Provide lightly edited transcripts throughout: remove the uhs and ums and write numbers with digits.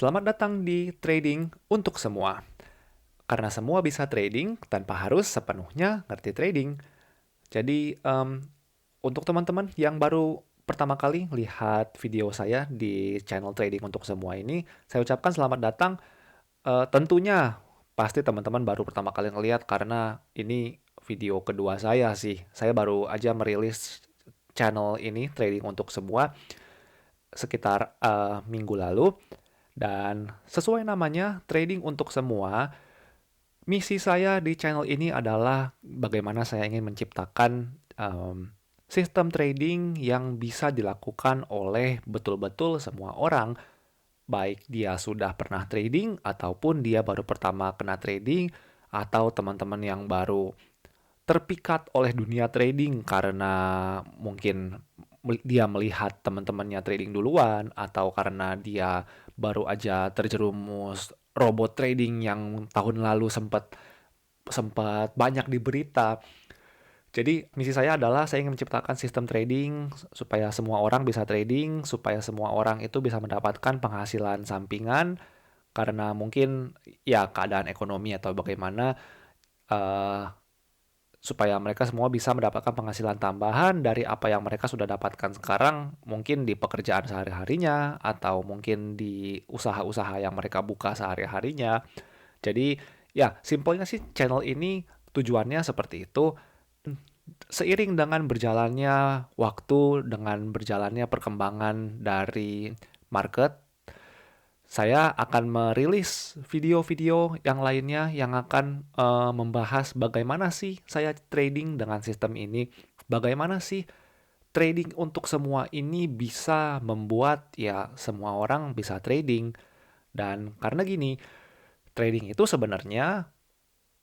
Selamat datang di Trading untuk Semua. Karena semua bisa trading tanpa harus sepenuhnya ngerti trading. Jadi, untuk teman-teman yang baru pertama kali lihat video saya di channel Trading untuk Semua ini, saya ucapkan selamat datang. Tentunya pasti teman-teman baru pertama kali ngelihat karena ini video kedua saya sih. Saya baru aja merilis channel ini Trading untuk Semua sekitar minggu lalu. Dan sesuai namanya, trading untuk semua, misi saya di channel ini adalah bagaimana saya ingin menciptakan sistem trading yang bisa dilakukan oleh betul-betul semua orang, baik dia sudah pernah trading ataupun dia baru pertama kena trading, atau teman-teman yang baru terpikat oleh dunia trading karena mungkin dia melihat teman-temannya trading duluan atau karena dia baru aja terjerumus robot trading yang tahun lalu sempat sempat banyak di berita. Jadi misi saya adalah saya ingin menciptakan sistem trading supaya semua orang bisa trading, supaya semua orang itu bisa mendapatkan penghasilan sampingan karena mungkin ya keadaan ekonomi atau bagaimana, eh, supaya mereka semua bisa mendapatkan penghasilan tambahan dari apa yang mereka sudah dapatkan sekarang, mungkin di pekerjaan sehari-harinya, atau mungkin di usaha-usaha yang mereka buka sehari-harinya. Jadi, ya, simpelnya sih channel ini tujuannya seperti itu. Seiring dengan berjalannya waktu, dengan berjalannya perkembangan dari market, saya akan merilis video-video yang lainnya yang akan membahas bagaimana sih saya trading dengan sistem ini, bagaimana sih trading untuk semua ini bisa membuat ya semua orang bisa trading. Dan karena gini, trading itu sebenarnya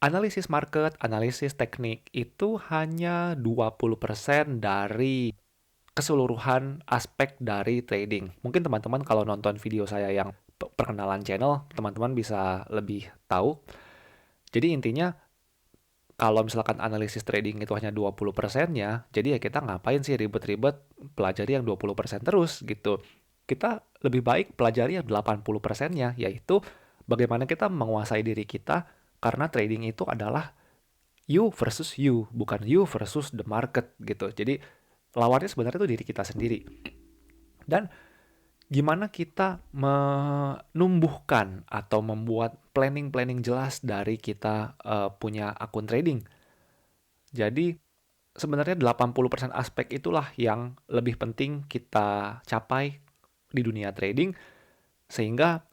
analisis market, analisis teknik itu hanya 20% dari keseluruhan aspek dari trading. Mungkin teman-teman kalau nonton video saya yang perkenalan channel, teman-teman bisa lebih tahu. Jadi intinya, kalau misalkan analisis trading itu hanya 20%-nya, jadi ya kita ngapain sih ribet-ribet pelajari yang 20% terus gitu. Kita lebih baik pelajari yang 80%-nya, yaitu bagaimana kita menguasai diri kita, karena trading itu adalah you versus you, bukan you versus the market gitu. Jadi lawannya sebenarnya itu diri kita sendiri. Dan gimana kita menumbuhkan atau membuat planning-planning jelas dari kita punya akun trading. Jadi sebenarnya 80% aspek itulah yang lebih penting kita capai di dunia trading, sehingga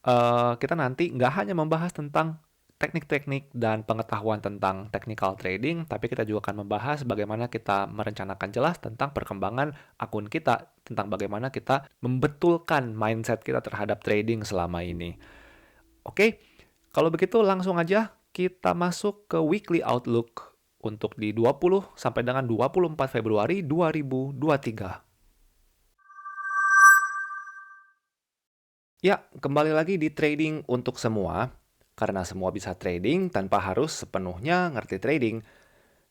kita nanti nggak hanya membahas tentang teknik-teknik dan pengetahuan tentang technical trading, tapi kita juga akan membahas bagaimana kita merencanakan jelas tentang perkembangan akun kita, tentang bagaimana kita membetulkan mindset kita terhadap trading selama ini. Oke, kalau begitu langsung aja kita masuk ke weekly outlook untuk di 20 sampai dengan 24 Februari 2023. Ya, kembali lagi di trading untuk semua, karena semua bisa trading tanpa harus sepenuhnya ngerti trading.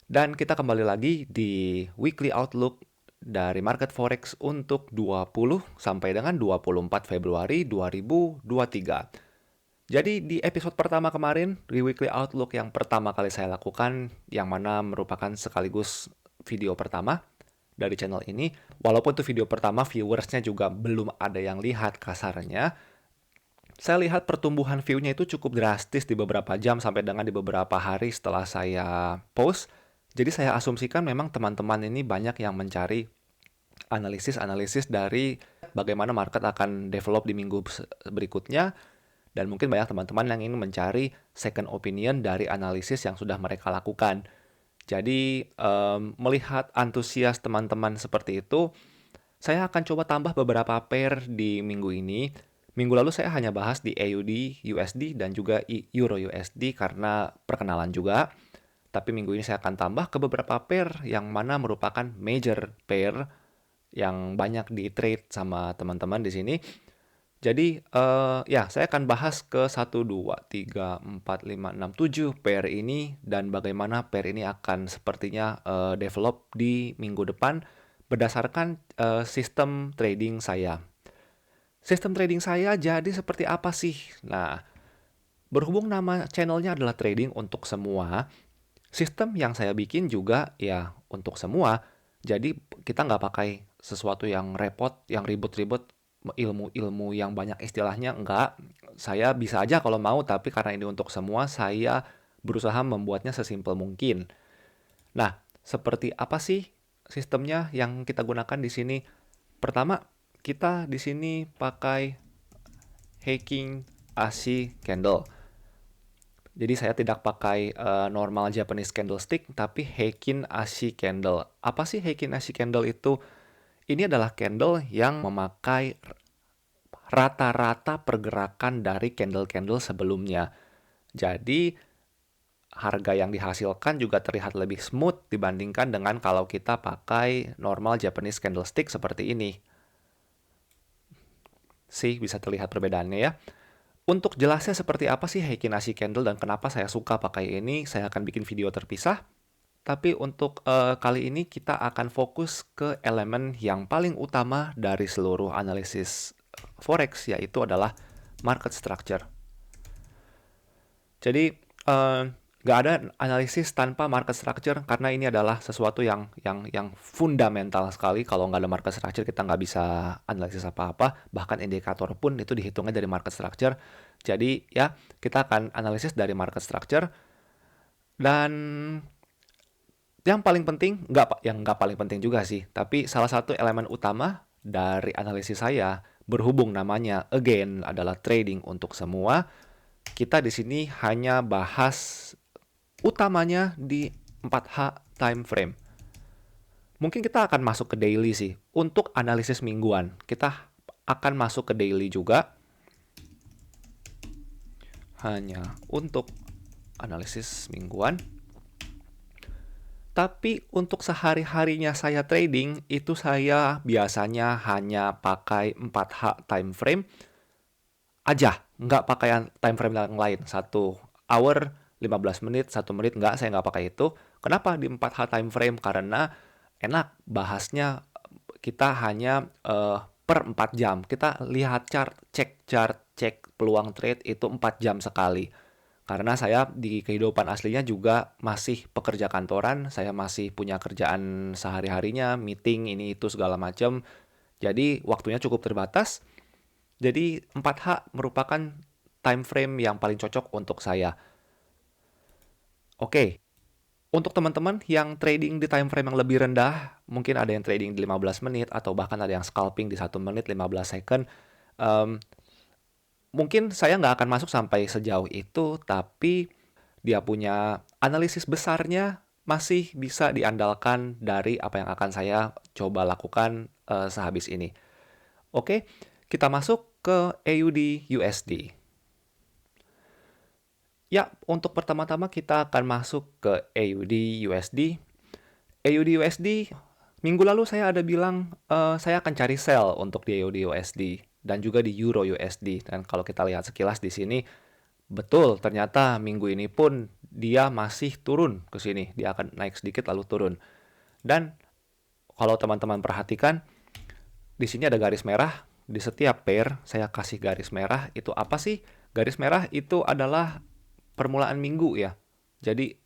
Dan kita kembali lagi di weekly outlook dari market forex untuk 20 sampai dengan 24 Februari 2023. Jadi di episode pertama kemarin, di weekly outlook yang pertama kali saya lakukan, yang mana merupakan sekaligus video pertama dari channel ini, walaupun itu video pertama, viewersnya juga belum ada yang lihat kasarnya, saya lihat pertumbuhan view-nya itu cukup drastis di beberapa jam sampai dengan di beberapa hari setelah saya post. Jadi saya asumsikan memang teman-teman ini banyak yang mencari analisis-analisis dari bagaimana market akan develop di minggu berikutnya. Dan mungkin banyak teman-teman yang ingin mencari second opinion dari analisis yang sudah mereka lakukan. Jadi melihat antusias teman-teman seperti itu, saya akan coba tambah beberapa pair di minggu ini. Minggu lalu saya hanya bahas di AUD, USD, dan juga Euro USD karena perkenalan juga. Tapi minggu ini saya akan tambah ke beberapa pair yang mana merupakan major pair yang banyak di trade sama teman-teman di sini. Jadi ya saya akan bahas ke 1, 2, 3, 4, 5, 6, 7 pair ini dan bagaimana pair ini akan sepertinya develop di minggu depan berdasarkan sistem trading saya. Sistem trading saya jadi seperti apa sih? Nah, berhubung nama channelnya adalah trading untuk semua, sistem yang saya bikin juga ya untuk semua. Jadi kita nggak pakai sesuatu yang repot, yang ribet-ribet, ilmu-ilmu yang banyak istilahnya, nggak. Saya bisa aja kalau mau, tapi karena ini untuk semua, saya berusaha membuatnya sesimpel mungkin. Nah, seperti apa sih sistemnya yang kita gunakan di sini? Pertama, kita di sini pakai Heikin Ashi Candle. Jadi saya tidak pakai normal Japanese candlestick, tapi Heikin Ashi Candle. Apa sih Heikin Ashi Candle itu? Ini adalah candle yang memakai rata-rata pergerakan dari candle-candle sebelumnya. Jadi harga yang dihasilkan juga terlihat lebih smooth dibandingkan dengan kalau kita pakai normal Japanese candlestick seperti ini. Sih, bisa terlihat perbedaannya ya. Untuk jelasnya seperti apa sih Heikin Ashi Candle dan kenapa saya suka pakai ini, saya akan bikin video terpisah. Tapi untuk kali ini kita akan fokus ke elemen yang paling utama dari seluruh analisis forex, yaitu adalah market structure. Jadi nggak ada analisis tanpa market structure karena ini adalah sesuatu yang fundamental sekali. Kalau nggak ada market structure kita nggak bisa analisis apa-apa. Bahkan indikator pun itu dihitungnya dari market structure. Jadi ya kita akan analisis dari market structure. Dan yang paling penting, nggak paling penting juga sih, tapi salah satu elemen utama dari analisis saya, berhubung namanya again adalah trading untuk semua, kita di sini hanya bahas utamanya di 4H time frame. Mungkin kita akan masuk ke daily sih. Untuk analisis mingguan, kita akan masuk ke daily juga. Hanya untuk analisis mingguan. Tapi untuk sehari-harinya saya trading, itu saya biasanya hanya pakai 4H time frame aja. Nggak pakai time frame yang lain. 1 hour, 15 menit, 1 menit, nggak, saya nggak pakai itu. Kenapa di 4H time frame? Karena enak bahasnya, kita hanya per 4 jam. Kita lihat chart, cek peluang trade itu 4 jam sekali. Karena saya di kehidupan aslinya juga masih pekerja kantoran, saya masih punya kerjaan sehari-harinya, meeting, ini itu segala macam. Jadi waktunya cukup terbatas. Jadi 4H merupakan time frame yang paling cocok untuk saya. Oke, untuk teman-teman yang trading di time frame yang lebih rendah, mungkin ada yang trading di 15 menit atau bahkan ada yang scalping di 1 menit 15 second. Mungkin saya nggak akan masuk sampai sejauh itu, tapi dia punya analisis besarnya masih bisa diandalkan dari apa yang akan saya coba lakukan sehabis ini. Oke, kita masuk ke AUD USD. Ya, untuk pertama-tama kita akan masuk ke AUD USD. AUD USD, minggu lalu saya ada bilang saya akan cari sell untuk di AUD USD dan juga di Euro USD. Dan kalau kita lihat sekilas di sini, betul, ternyata minggu ini pun dia masih turun ke sini. Dia akan naik sedikit lalu turun. Dan kalau teman-teman perhatikan, di sini ada garis merah. Di setiap pair saya kasih garis merah. Itu apa sih? Garis merah itu adalah permulaan minggu ya. Jadi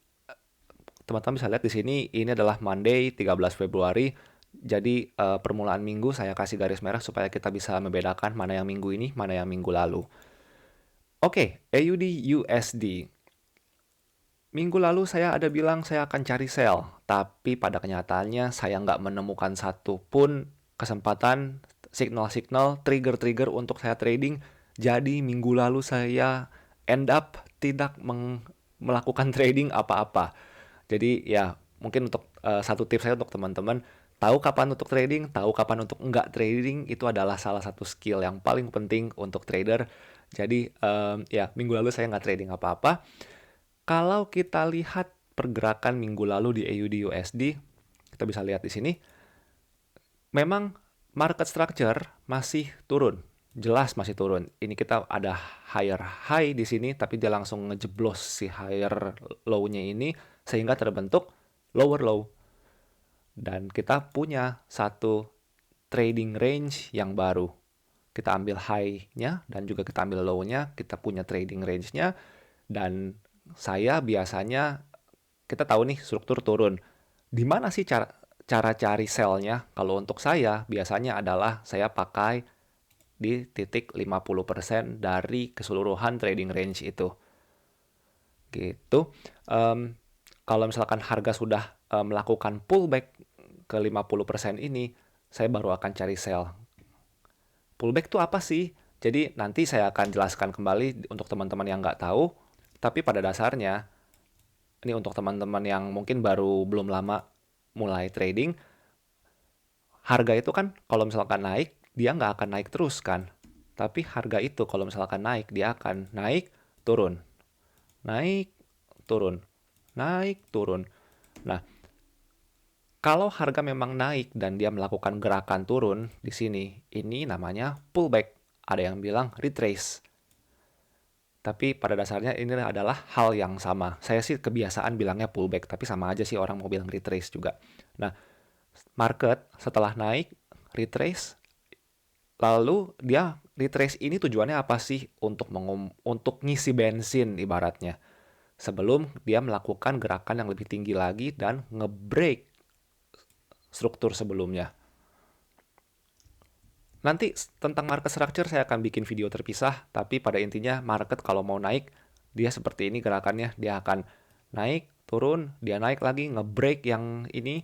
teman-teman bisa lihat di sini ini adalah Monday 13 Februari. Jadi permulaan minggu saya kasih garis merah supaya kita bisa membedakan mana yang minggu ini, mana yang minggu lalu. Oke, AUD USD. Minggu lalu saya ada bilang saya akan cari sell, tapi pada kenyataannya saya nggak menemukan satu pun kesempatan, signal-signal, trigger-trigger untuk saya trading. Jadi minggu lalu saya end up tidak melakukan trading apa-apa. Jadi ya mungkin untuk satu tips saya untuk teman-teman, tahu kapan untuk trading, tahu kapan untuk enggak trading, itu adalah salah satu skill yang paling penting untuk trader. Jadi ya minggu lalu saya nggak trading apa-apa. Kalau kita lihat pergerakan minggu lalu di AUD USD, kita bisa lihat di sini, memang market structure masih turun. Jelas masih turun. Ini kita ada higher high di sini, tapi dia langsung ngejeblos si higher low-nya ini, sehingga terbentuk lower low. Dan kita punya satu trading range yang baru. kita ambil high-nya dan juga kita ambil low-nya, kita punya trading range-nya, dan saya biasanya, kita tahu nih struktur turun. Di mana sih cara cari sell-nya? Kalau untuk saya, biasanya adalah saya pakai di titik 50% dari keseluruhan trading range itu. Gitu. Em, Kalau misalkan harga sudah melakukan pullback ke 50% ini, saya baru akan cari sell. Pullback itu apa sih? Jadi nanti saya akan jelaskan kembali untuk teman-teman yang nggak tahu, tapi pada dasarnya, ini untuk teman-teman yang mungkin baru belum lama mulai trading, harga itu kan kalau misalkan naik, dia nggak akan naik terus kan. Tapi harga itu kalau misalkan naik, dia akan naik, turun. Naik, turun. Naik, turun. Nah, kalau harga memang naik dan dia melakukan gerakan turun di sini, ini namanya pullback. Ada yang bilang retrace. Tapi pada dasarnya ini adalah hal yang sama. Saya sih kebiasaan bilangnya pullback, tapi sama aja sih orang mau bilang retrace juga. Nah, market setelah naik, retrace, lalu dia retrace ini tujuannya apa sih? Untuk ngisi bensin ibaratnya. Sebelum dia melakukan gerakan yang lebih tinggi lagi dan nge-break struktur sebelumnya. Nanti tentang market structure saya akan bikin video terpisah, tapi pada intinya market kalau mau naik, dia seperti ini gerakannya, dia akan naik, turun, dia naik lagi, nge-break yang ini,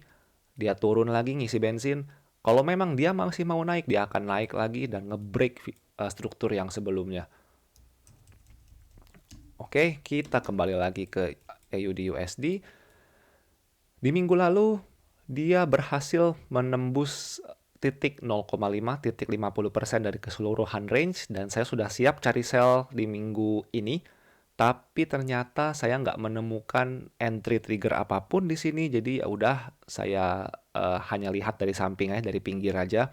dia turun lagi ngisi bensin. Kalau memang dia masih mau naik, dia akan naik lagi dan nge-break struktur yang sebelumnya. Oke, kita kembali lagi ke AUD USD. Di minggu lalu, dia berhasil menembus titik 0,5, titik 50% dari keseluruhan range, dan saya sudah siap cari sell di minggu ini. Tapi ternyata saya nggak menemukan entry trigger apapun di sini, jadi ya udah saya hanya lihat dari samping aja, dari pinggir aja.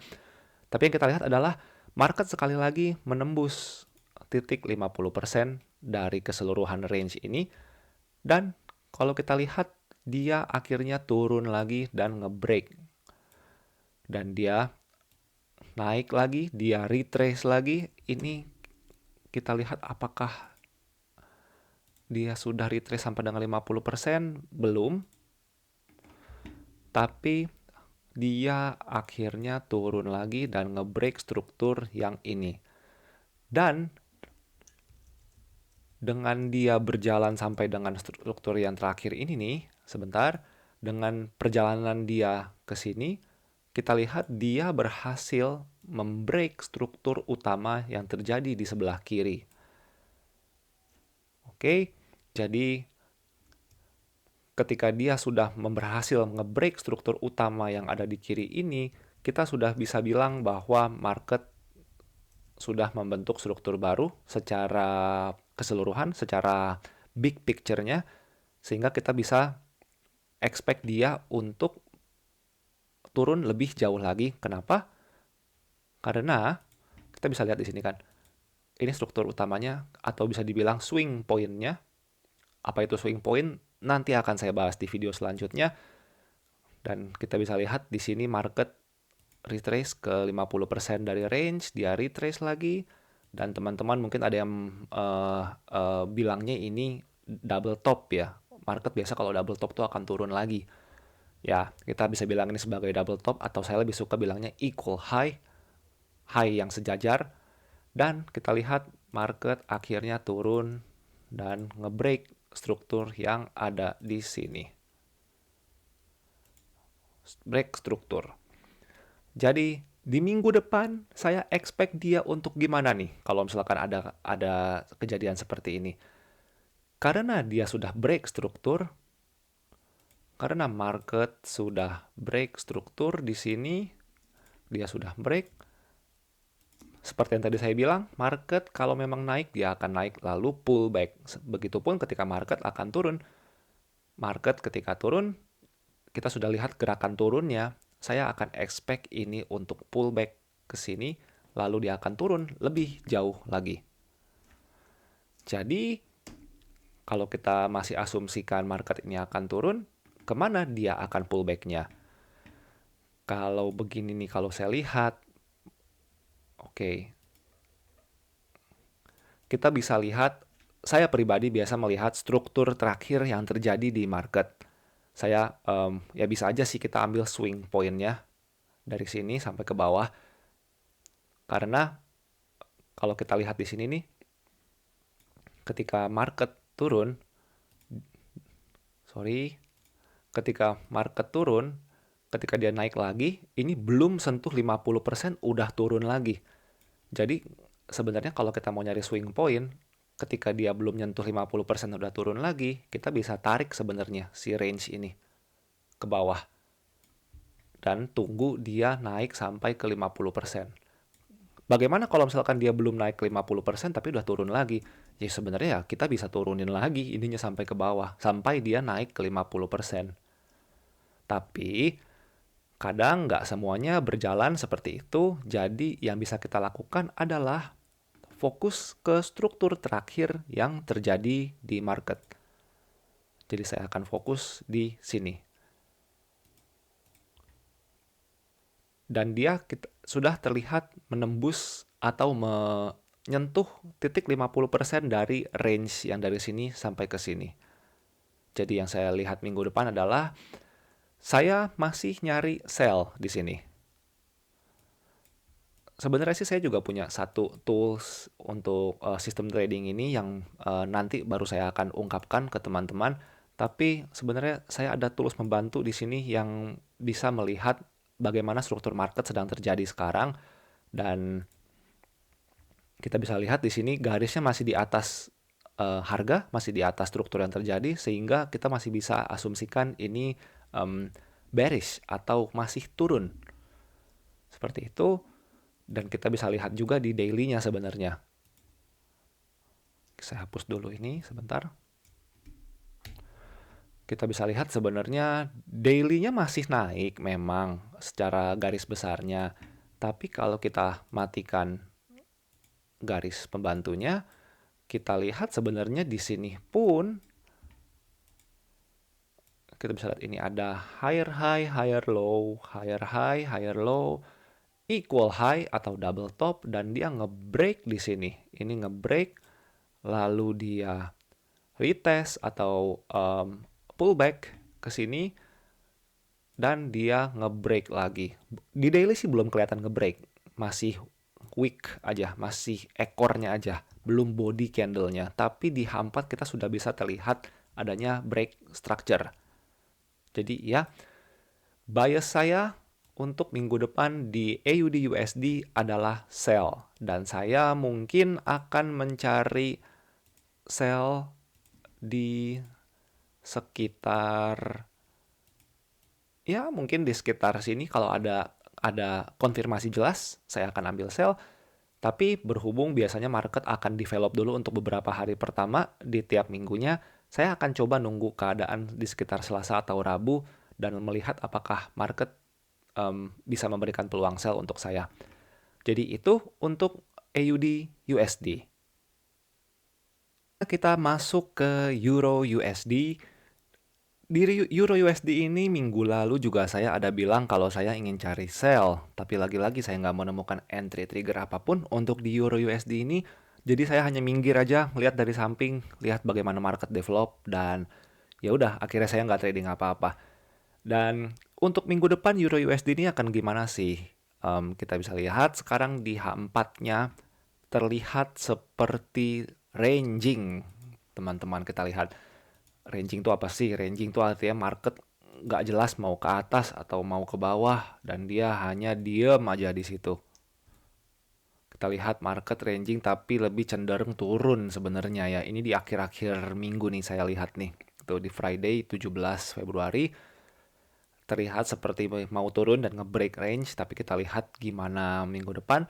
Tapi yang kita lihat adalah market sekali lagi menembus titik 50% dari keseluruhan range ini. Dan kalau kita lihat, dia akhirnya turun lagi dan nge-break. Dan dia naik lagi, dia retrace lagi. Ini kita lihat apakah dia sudah retrace sampai dengan 50%? Belum. Tapi dia akhirnya turun lagi dan nge-break struktur yang ini. Dan dengan dia berjalan sampai dengan struktur yang terakhir ini nih, sebentar, dengan perjalanan dia ke sini, kita lihat dia berhasil membreak struktur utama yang terjadi di sebelah kiri. Oke, jadi ketika dia sudah berhasil nge-break struktur utama yang ada di kiri ini, kita sudah bisa bilang bahwa market sudah membentuk struktur baru secara keseluruhan, secara big picture-nya, sehingga kita bisa expect dia untuk turun lebih jauh lagi. Kenapa? Karena kita bisa lihat di sini kan, ini struktur utamanya atau bisa dibilang swing point-nya. Apa itu swing point? Nanti akan saya bahas di video selanjutnya. Dan kita bisa lihat di sini market retrace ke 50% dari range, dia retrace lagi, dan teman-teman mungkin ada yang bilangnya ini double top ya. Market biasa kalau double top tuh akan turun lagi. Ya, kita bisa bilang ini sebagai double top, atau saya lebih suka bilangnya equal high, high yang sejajar. Dan kita lihat market akhirnya turun dan nge-break struktur yang ada di sini. Break struktur. Jadi di minggu depan saya expect dia untuk gimana nih kalau misalkan ada kejadian seperti ini. Karena dia sudah break struktur, karena market sudah break struktur di sini, dia sudah break. Seperti yang tadi saya bilang, market kalau memang naik, dia akan naik lalu pullback. Begitupun ketika market akan turun. Market ketika turun, kita sudah lihat gerakan turunnya, saya akan expect ini untuk pullback ke sini, lalu dia akan turun lebih jauh lagi. Jadi, kalau kita masih asumsikan market ini akan turun, kemana dia akan pullback-nya? Kalau begini nih, kalau saya lihat, oke, kita bisa lihat, saya pribadi biasa melihat struktur terakhir yang terjadi di market. Saya, ya bisa aja sih kita ambil swing point-nya dari sini sampai ke bawah. Karena kalau kita lihat di sini nih, ketika market turun, ketika market turun, ketika dia naik lagi, ini belum sentuh 50% udah turun lagi. Jadi sebenarnya kalau kita mau nyari swing point, ketika dia belum nyentuh 50% udah turun lagi, kita bisa tarik sebenarnya si range ini ke bawah. Dan tunggu dia naik sampai ke 50%. Bagaimana kalau misalkan dia belum naik ke 50% tapi udah turun lagi? Ya sebenarnya ya kita bisa turunin lagi ininya sampai ke bawah. Sampai dia naik ke 50%. Tapi kadang nggak semuanya berjalan seperti itu. Jadi yang bisa kita lakukan adalah fokus ke struktur terakhir yang terjadi di market. Jadi saya akan fokus di sini. Dan dia sudah terlihat menembus atau menyentuh titik 50% dari range yang dari sini sampai ke sini. Jadi yang saya lihat minggu depan adalah saya masih nyari sell di sini. Sebenarnya sih saya juga punya satu tools untuk sistem trading ini yang nanti baru saya akan ungkapkan ke teman-teman. Tapi sebenarnya saya ada tools membantu di sini yang bisa melihat bagaimana struktur market sedang terjadi sekarang, dan kita bisa lihat di sini garisnya masih di atas harga, masih di atas struktur yang terjadi, sehingga kita masih bisa asumsikan ini bearish atau masih turun. Seperti itu. Dan kita bisa lihat juga di daily-nya sebenarnya. Saya hapus dulu ini sebentar. Kita bisa lihat sebenarnya daily-nya masih naik memang secara garis besarnya. Tapi kalau kita matikan garis pembantunya, kita lihat sebenarnya di sini pun kita bisa lihat ini ada higher high, higher low, higher high, higher low, equal high atau double top, dan dia nge-break di sini. Ini nge-break, lalu dia retest atau pullback ke sini, dan dia nge-break lagi. Di daily sih belum kelihatan nge-break, masih wick aja, masih ekornya aja, belum body candle-nya. Tapi di H4 kita sudah bisa terlihat adanya break structure. Jadi ya, bias saya untuk minggu depan di AUD USD adalah sell. Dan saya mungkin akan mencari sell di sekitar, ya mungkin di sekitar sini. Kalau ada konfirmasi jelas, saya akan ambil sell. Tapi berhubung biasanya market akan develop dulu untuk beberapa hari pertama di tiap minggunya, saya akan coba nunggu keadaan di sekitar Selasa atau Rabu dan melihat apakah market bisa memberikan peluang sell untuk saya. Jadi itu untuk AUD USD. Kita masuk ke Euro USD. Di Euro USD ini minggu lalu juga saya ada bilang kalau saya ingin cari sell. Tapi lagi-lagi saya nggak menemukan entry trigger apapun untuk di Euro USD ini. Jadi saya hanya minggir aja, lihat dari samping, lihat bagaimana market develop, dan ya udah akhirnya saya nggak trading apa-apa. Dan untuk minggu depan Euro USD ini akan gimana sih? Kita bisa lihat sekarang di H4-nya terlihat seperti ranging. Teman-teman, kita lihat ranging itu apa sih? Ranging itu artinya market nggak jelas mau ke atas atau mau ke bawah, dan dia hanya diem aja di situ. Kita lihat market ranging tapi lebih cenderung turun sebenarnya ya. Ini di akhir-akhir minggu nih saya lihat nih. Itu di Friday 17 Februari. Terlihat seperti mau turun dan nge-break range, tapi kita lihat gimana minggu depan.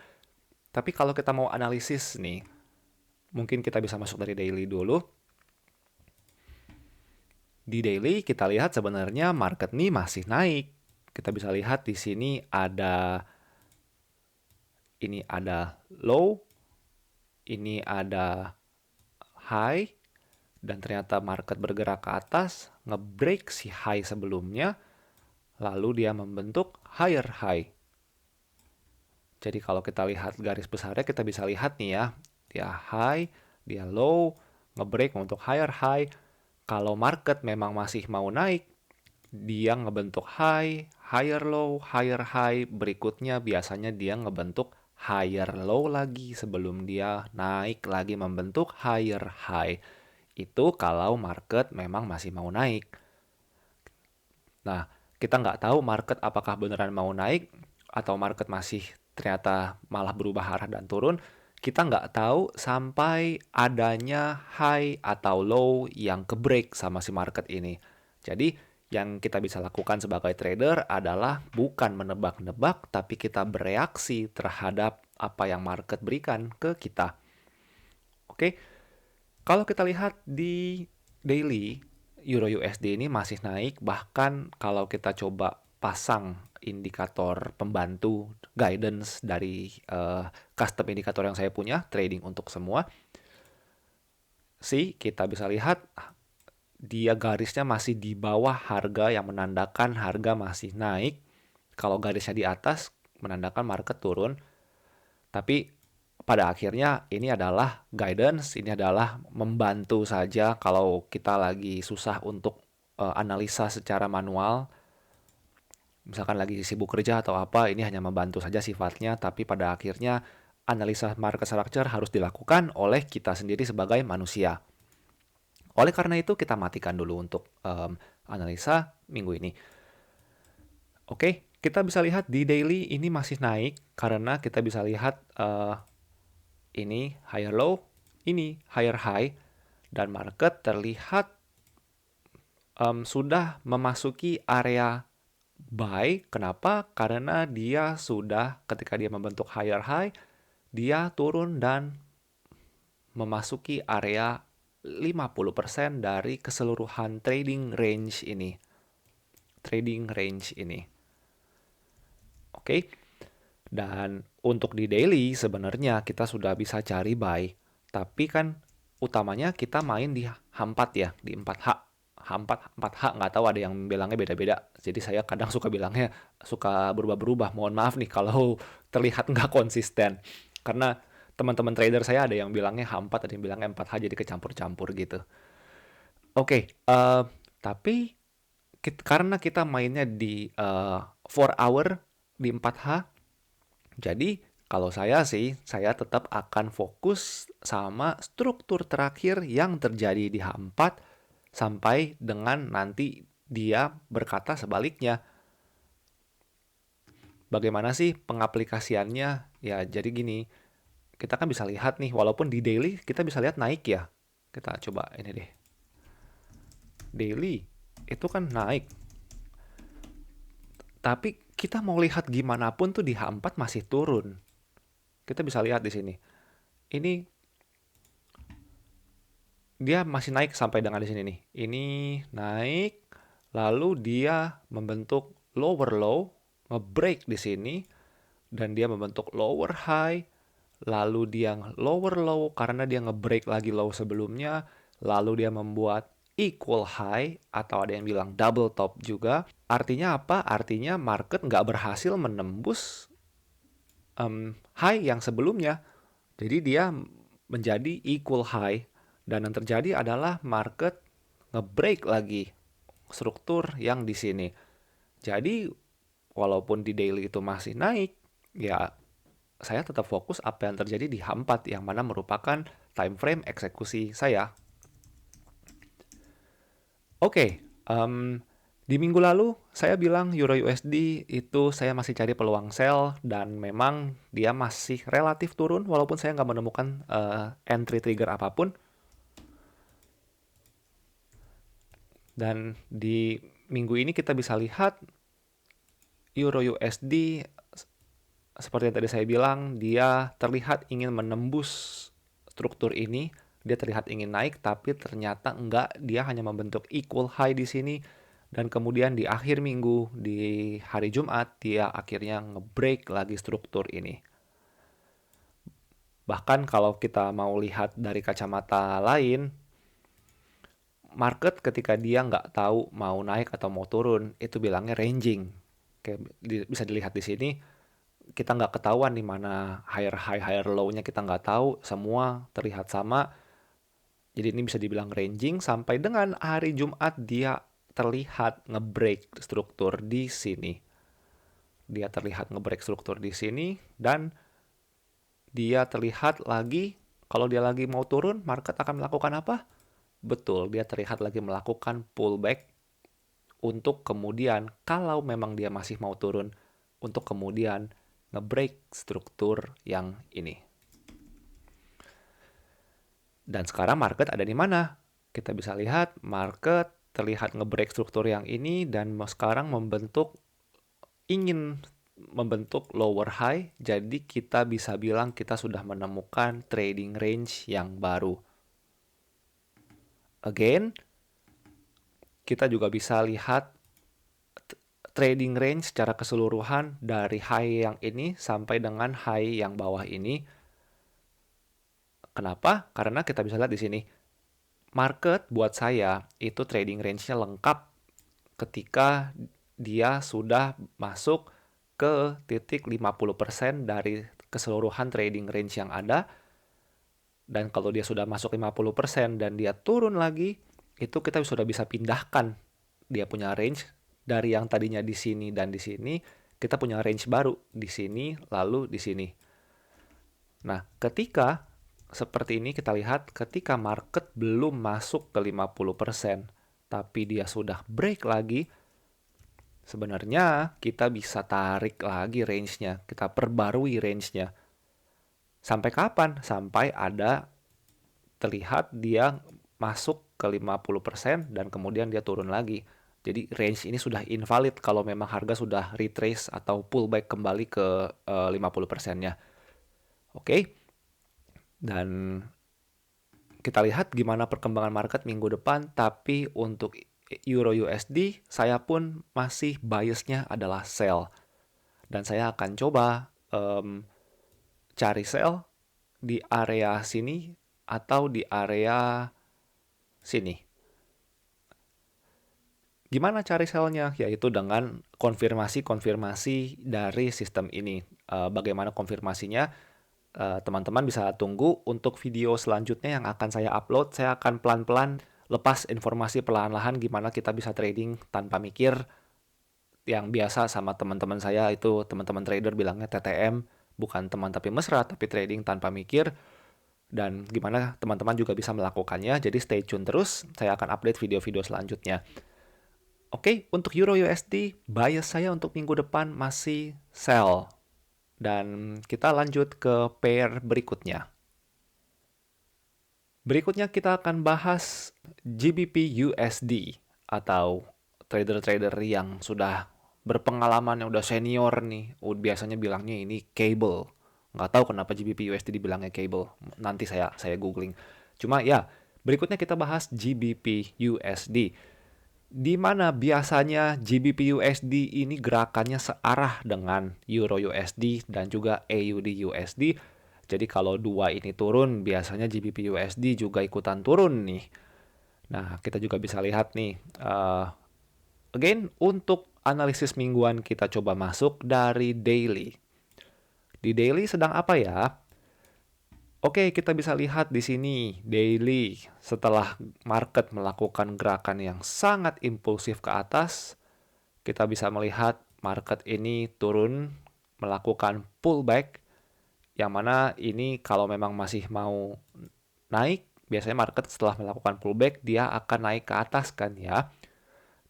Tapi kalau kita mau analisis nih, mungkin kita bisa masuk dari daily dulu. Di daily kita lihat sebenarnya market nih masih naik. Kita bisa lihat di sini ada low, ini ada high, dan ternyata market bergerak ke atas, nge-break si high sebelumnya, lalu dia membentuk higher high. Jadi kalau kita lihat garis besarnya, kita bisa lihat nih ya, dia high, dia low, nge-break untuk higher high. Kalau market memang masih mau naik, dia ngebentuk high, higher low, higher high. Berikutnya biasanya dia ngebentuk higher low lagi sebelum dia naik lagi membentuk higher high. Itu kalau market memang masih mau naik. Nah, kita nggak tahu market apakah beneran mau naik atau market masih ternyata malah berubah arah dan turun. Kita nggak tahu sampai adanya high atau low yang ke-break sama si market ini. Jadi, yang kita bisa lakukan sebagai trader adalah bukan menebak-nebak, tapi kita bereaksi terhadap apa yang market berikan ke kita. Oke, kalau kita lihat di daily, Euro USD ini masih naik, bahkan kalau kita coba pasang indikator pembantu guidance dari custom indikator yang saya punya, trading untuk semua, kita bisa lihat dia garisnya masih di bawah harga yang menandakan harga masih naik. Kalau garisnya di atas, menandakan market turun. Tapi pada akhirnya ini adalah guidance, ini adalah membantu saja kalau kita lagi susah untuk analisa secara manual. Misalkan lagi sibuk kerja atau apa, ini hanya membantu saja sifatnya, tapi pada akhirnya analisa market structure harus dilakukan oleh kita sendiri sebagai manusia. Oleh karena itu kita matikan dulu untuk analisa minggu ini. Oke, kita bisa lihat di daily ini masih naik karena kita bisa lihat ini higher low, ini higher high, dan market terlihat sudah memasuki area buy. Kenapa? Karena dia sudah ketika dia membentuk higher high, dia turun dan memasuki area 50% dari keseluruhan trading range ini. Oke. Dan untuk di daily sebenarnya kita sudah bisa cari buy. Tapi kan utamanya kita main di H4 ya, di 4H. H4H nggak tahu, ada yang bilangnya beda-beda. Jadi saya kadang suka bilangnya suka berubah-berubah. Mohon maaf nih kalau terlihat nggak konsisten. Karena teman-teman trader saya ada yang bilangnya H4, ada yang bilangnya 4H, jadi kecampur-campur gitu. Oke, tapi karena kita mainnya di 4 hour di 4H, jadi kalau saya sih, saya tetap akan fokus sama struktur terakhir yang terjadi di H4 sampai dengan nanti dia berkata sebaliknya. Bagaimana sih pengaplikasiannya? Ya, jadi gini, kita kan bisa lihat nih, walaupun di daily kita bisa lihat naik ya. Kita coba ini deh. Daily itu kan naik. Tapi kita mau lihat gimana pun tuh di H4 masih turun. Kita bisa lihat di sini. Ini dia masih naik sampai dengan di sini nih. Ini naik, lalu dia membentuk lower low, nge-break di sini, dan dia membentuk lower high, lalu dia lower low karena dia nge-break lagi low sebelumnya, lalu dia membuat equal high, atau ada yang bilang double top juga. Artinya apa? Artinya market nggak berhasil menembus high yang sebelumnya. Jadi dia menjadi equal high. Dan yang terjadi adalah market nge-break lagi struktur yang di sini. Jadi walaupun di daily itu masih naik, ya saya tetap fokus apa yang terjadi di H4 yang mana merupakan time frame eksekusi saya. Oke, di minggu lalu saya bilang Euro USD itu saya masih cari peluang sell dan memang dia masih relatif turun walaupun saya nggak menemukan entry trigger apapun. Dan di minggu ini kita bisa lihat Euro USD seperti yang tadi saya bilang, dia terlihat ingin menembus struktur ini. Dia terlihat ingin naik, tapi ternyata enggak. Dia hanya membentuk equal high di sini. Dan kemudian di akhir minggu, di hari Jumat, dia akhirnya nge-break lagi struktur ini. Bahkan kalau kita mau lihat dari kacamata lain, market ketika dia nggak tahu mau naik atau mau turun, itu bilangnya ranging. Kayak bisa dilihat di sini, kita nggak ketahuan di mana higher high, higher low-nya kita nggak tahu, semua terlihat sama. Jadi ini bisa dibilang ranging sampai dengan hari Jumat dia terlihat nge-break struktur di sini. Dia terlihat nge-break struktur di sini dan dia terlihat lagi, kalau dia lagi mau turun, market akan melakukan apa? Betul, dia terlihat lagi melakukan pullback untuk kemudian, kalau memang dia masih mau turun, untuk kemudian nge-break struktur yang ini. Dan sekarang market ada di mana? Kita bisa lihat market terlihat nge-break struktur yang ini dan sekarang ingin membentuk lower high, jadi kita bisa bilang kita sudah menemukan trading range yang baru. Again, kita juga bisa lihat trading range secara keseluruhan dari high yang ini sampai dengan high yang bawah ini. Kenapa? Karena kita bisa lihat di sini. Market buat saya itu trading range-nya lengkap ketika dia sudah masuk ke titik 50% dari keseluruhan trading range yang ada. Dan kalau dia sudah masuk 50% dan dia turun lagi, itu kita sudah bisa pindahkan dia punya range dari yang tadinya di sini dan di sini, kita punya range baru di sini lalu di sini. Nah, ketika seperti ini kita lihat ketika market belum masuk ke 50%, tapi dia sudah break lagi, sebenarnya kita bisa tarik lagi range-nya, kita perbarui range-nya. Sampai kapan? Sampai ada terlihat dia masuk ke 50% dan kemudian dia turun lagi. Jadi range ini sudah invalid kalau memang harga sudah retrace atau pullback kembali ke 50%-nya. Oke. Dan kita lihat gimana perkembangan market minggu depan, tapi untuk Euro USD saya pun masih biasnya adalah sell. Dan saya akan coba cari sell di area sini atau di area sini. Gimana cari sell-nya? Yaitu dengan konfirmasi-konfirmasi dari sistem ini. Bagaimana konfirmasinya? Teman-teman bisa tunggu untuk video selanjutnya yang akan saya upload. Saya akan pelan-pelan lepas informasi perlahan-lahan gimana kita bisa trading tanpa mikir. Yang biasa sama teman-teman saya itu teman-teman trader bilangnya TTM, bukan teman tapi mesra, tapi trading tanpa mikir. Dan gimana teman-teman juga bisa melakukannya. Jadi stay tune terus, saya akan update video-video selanjutnya. Oke, untuk Euro USD, bias saya untuk minggu depan masih sell. Dan kita lanjut ke pair berikutnya. Berikutnya kita akan bahas GBP USD atau trader-trader yang sudah berpengalaman, yang udah senior nih. Biasanya bilangnya ini cable. Nggak tahu kenapa GBP USD dibilangnya cable. Nanti saya googling. Cuma ya, berikutnya kita bahas GBP USD. Di mana biasanya GBP USD ini gerakannya searah dengan Euro USD dan juga AUD USD. Jadi kalau dua ini turun, biasanya GBP USD juga ikutan turun nih. Nah, kita juga bisa lihat nih. Again, untuk analisis mingguan kita coba masuk dari daily. Di daily sedang apa ya? Oke, kita bisa lihat di sini daily setelah market melakukan gerakan yang sangat impulsif ke atas, kita bisa melihat market ini turun melakukan pullback yang mana ini kalau memang masih mau naik, biasanya market setelah melakukan pullback dia akan naik ke atas kan ya.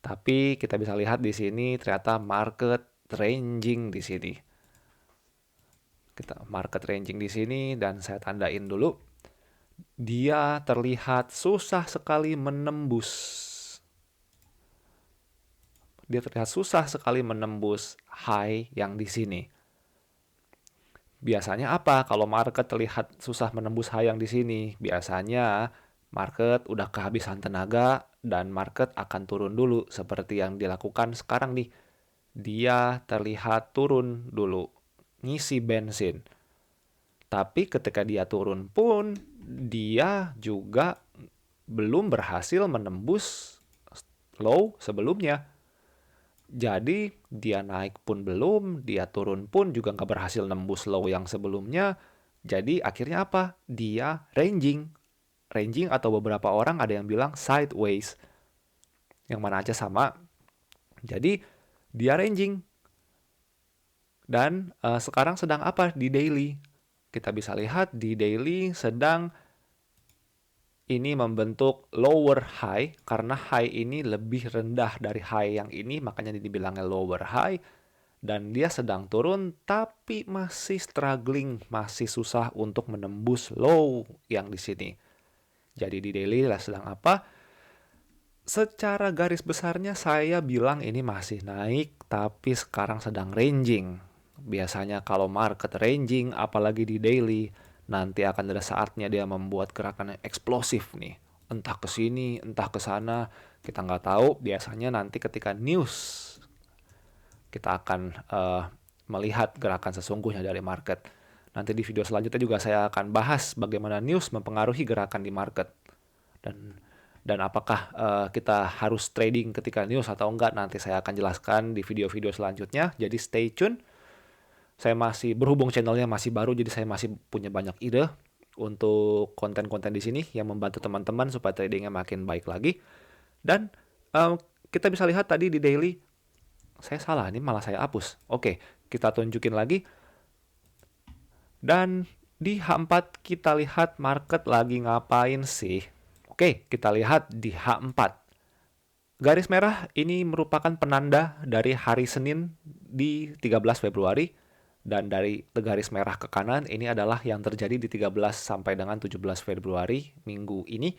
Tapi kita bisa lihat di sini ternyata market ranging di sini. Kita market ranging di sini dan saya tandain dulu. Dia terlihat susah sekali menembus. Dia terlihat susah sekali menembus high yang di sini. Biasanya apa kalau market terlihat susah menembus high yang di sini? Biasanya market udah kehabisan tenaga dan market akan turun dulu seperti yang dilakukan sekarang nih. Dia terlihat turun dulu, ngisi bensin. Tapi ketika dia turun pun, dia juga belum berhasil menembus low sebelumnya. Jadi dia naik pun belum, dia turun pun juga nggak berhasil nembus low yang sebelumnya. Jadi akhirnya apa? Dia ranging. ranging atau beberapa orang ada yang bilang sideways. Yang mana aja sama. Jadi dia ranging. Dan sekarang sedang apa di daily? Kita bisa lihat di daily sedang ini membentuk lower high, karena high ini lebih rendah dari high yang ini, makanya dibilangnya lower high. Dan dia sedang turun, tapi masih struggling, masih susah untuk menembus low yang di sini. Jadi di daily lah sedang apa? Secara garis besarnya saya bilang ini masih naik, tapi sekarang sedang ranging. Biasanya kalau market ranging, apalagi di daily, nanti akan ada saatnya dia membuat gerakan yang eksplosif nih. Entah ke sini, entah ke sana, kita nggak tahu. Biasanya nanti ketika news kita akan melihat gerakan sesungguhnya dari market. Nanti di video selanjutnya juga saya akan bahas bagaimana news mempengaruhi gerakan di market. Dan apakah kita harus trading ketika news atau enggak, nanti saya akan jelaskan di video-video selanjutnya. Jadi stay tune. Saya masih berhubung channelnya masih baru, jadi saya masih punya banyak ide untuk konten-konten di sini yang membantu teman-teman supaya tradingnya makin baik lagi. Dan kita bisa lihat tadi di daily, saya salah, ini malah saya hapus. Oke, kita tunjukin lagi. Dan di H4 kita lihat market lagi ngapain sih? Oke, kita lihat di H4. Garis merah ini merupakan penanda dari hari Senin di 13 Februari. Dan dari garis merah ke kanan ini adalah yang terjadi di 13 sampai dengan 17 Februari minggu ini.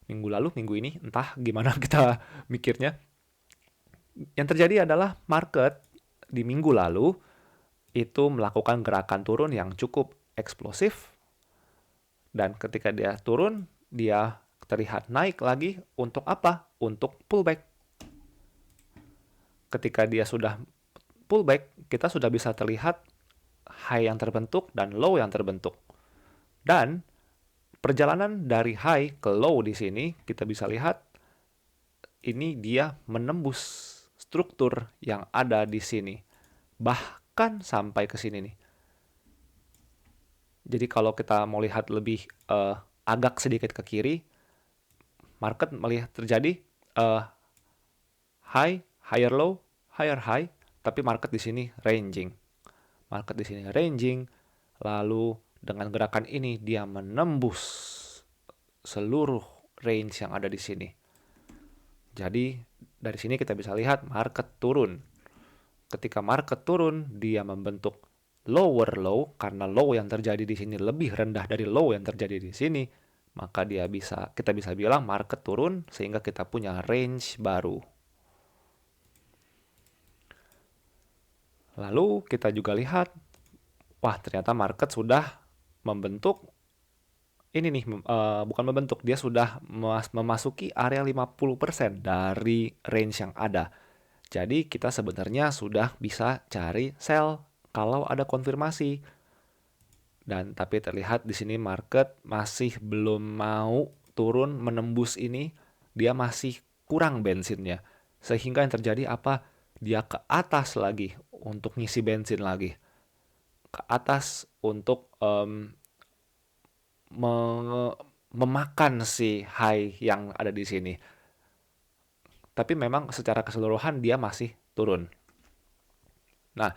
Minggu lalu, minggu ini, entah gimana kita mikirnya. Yang terjadi adalah market di minggu lalu itu melakukan gerakan turun yang cukup eksplosif. Dan ketika dia turun, dia terlihat naik lagi untuk apa? Untuk pullback. Ketika dia sudah pullback, kita sudah bisa terlihat high yang terbentuk dan low yang terbentuk. Dan perjalanan dari high ke low di sini kita bisa lihat ini dia menembus struktur yang ada di sini. Bahkan sampai ke sini nih. Jadi kalau kita mau lihat lebih agak sedikit ke kiri, market melihat terjadi high, higher low, higher high, tapi market di sini ranging. Market di sini ranging, lalu dengan gerakan ini dia menembus seluruh range yang ada di sini. Jadi dari sini kita bisa lihat market turun. Ketika market turun, dia membentuk lower low, karena low yang terjadi di sini lebih rendah dari low yang terjadi di sini, maka kita bisa bilang market turun sehingga kita punya range baru. Lalu kita juga lihat, wah ternyata market sudah membentuk ini nih, bukan membentuk, dia sudah memasuki area 50% dari range yang ada. Jadi kita sebenarnya sudah bisa cari sell kalau ada konfirmasi. Dan tapi terlihat di sini market masih belum mau turun menembus ini, dia masih kurang bensinnya. Sehingga yang terjadi apa? Dia ke atas lagi untuk ngisi bensin lagi. Ke atas untuk memakan si high yang ada di sini. Tapi memang secara keseluruhan dia masih turun. Nah,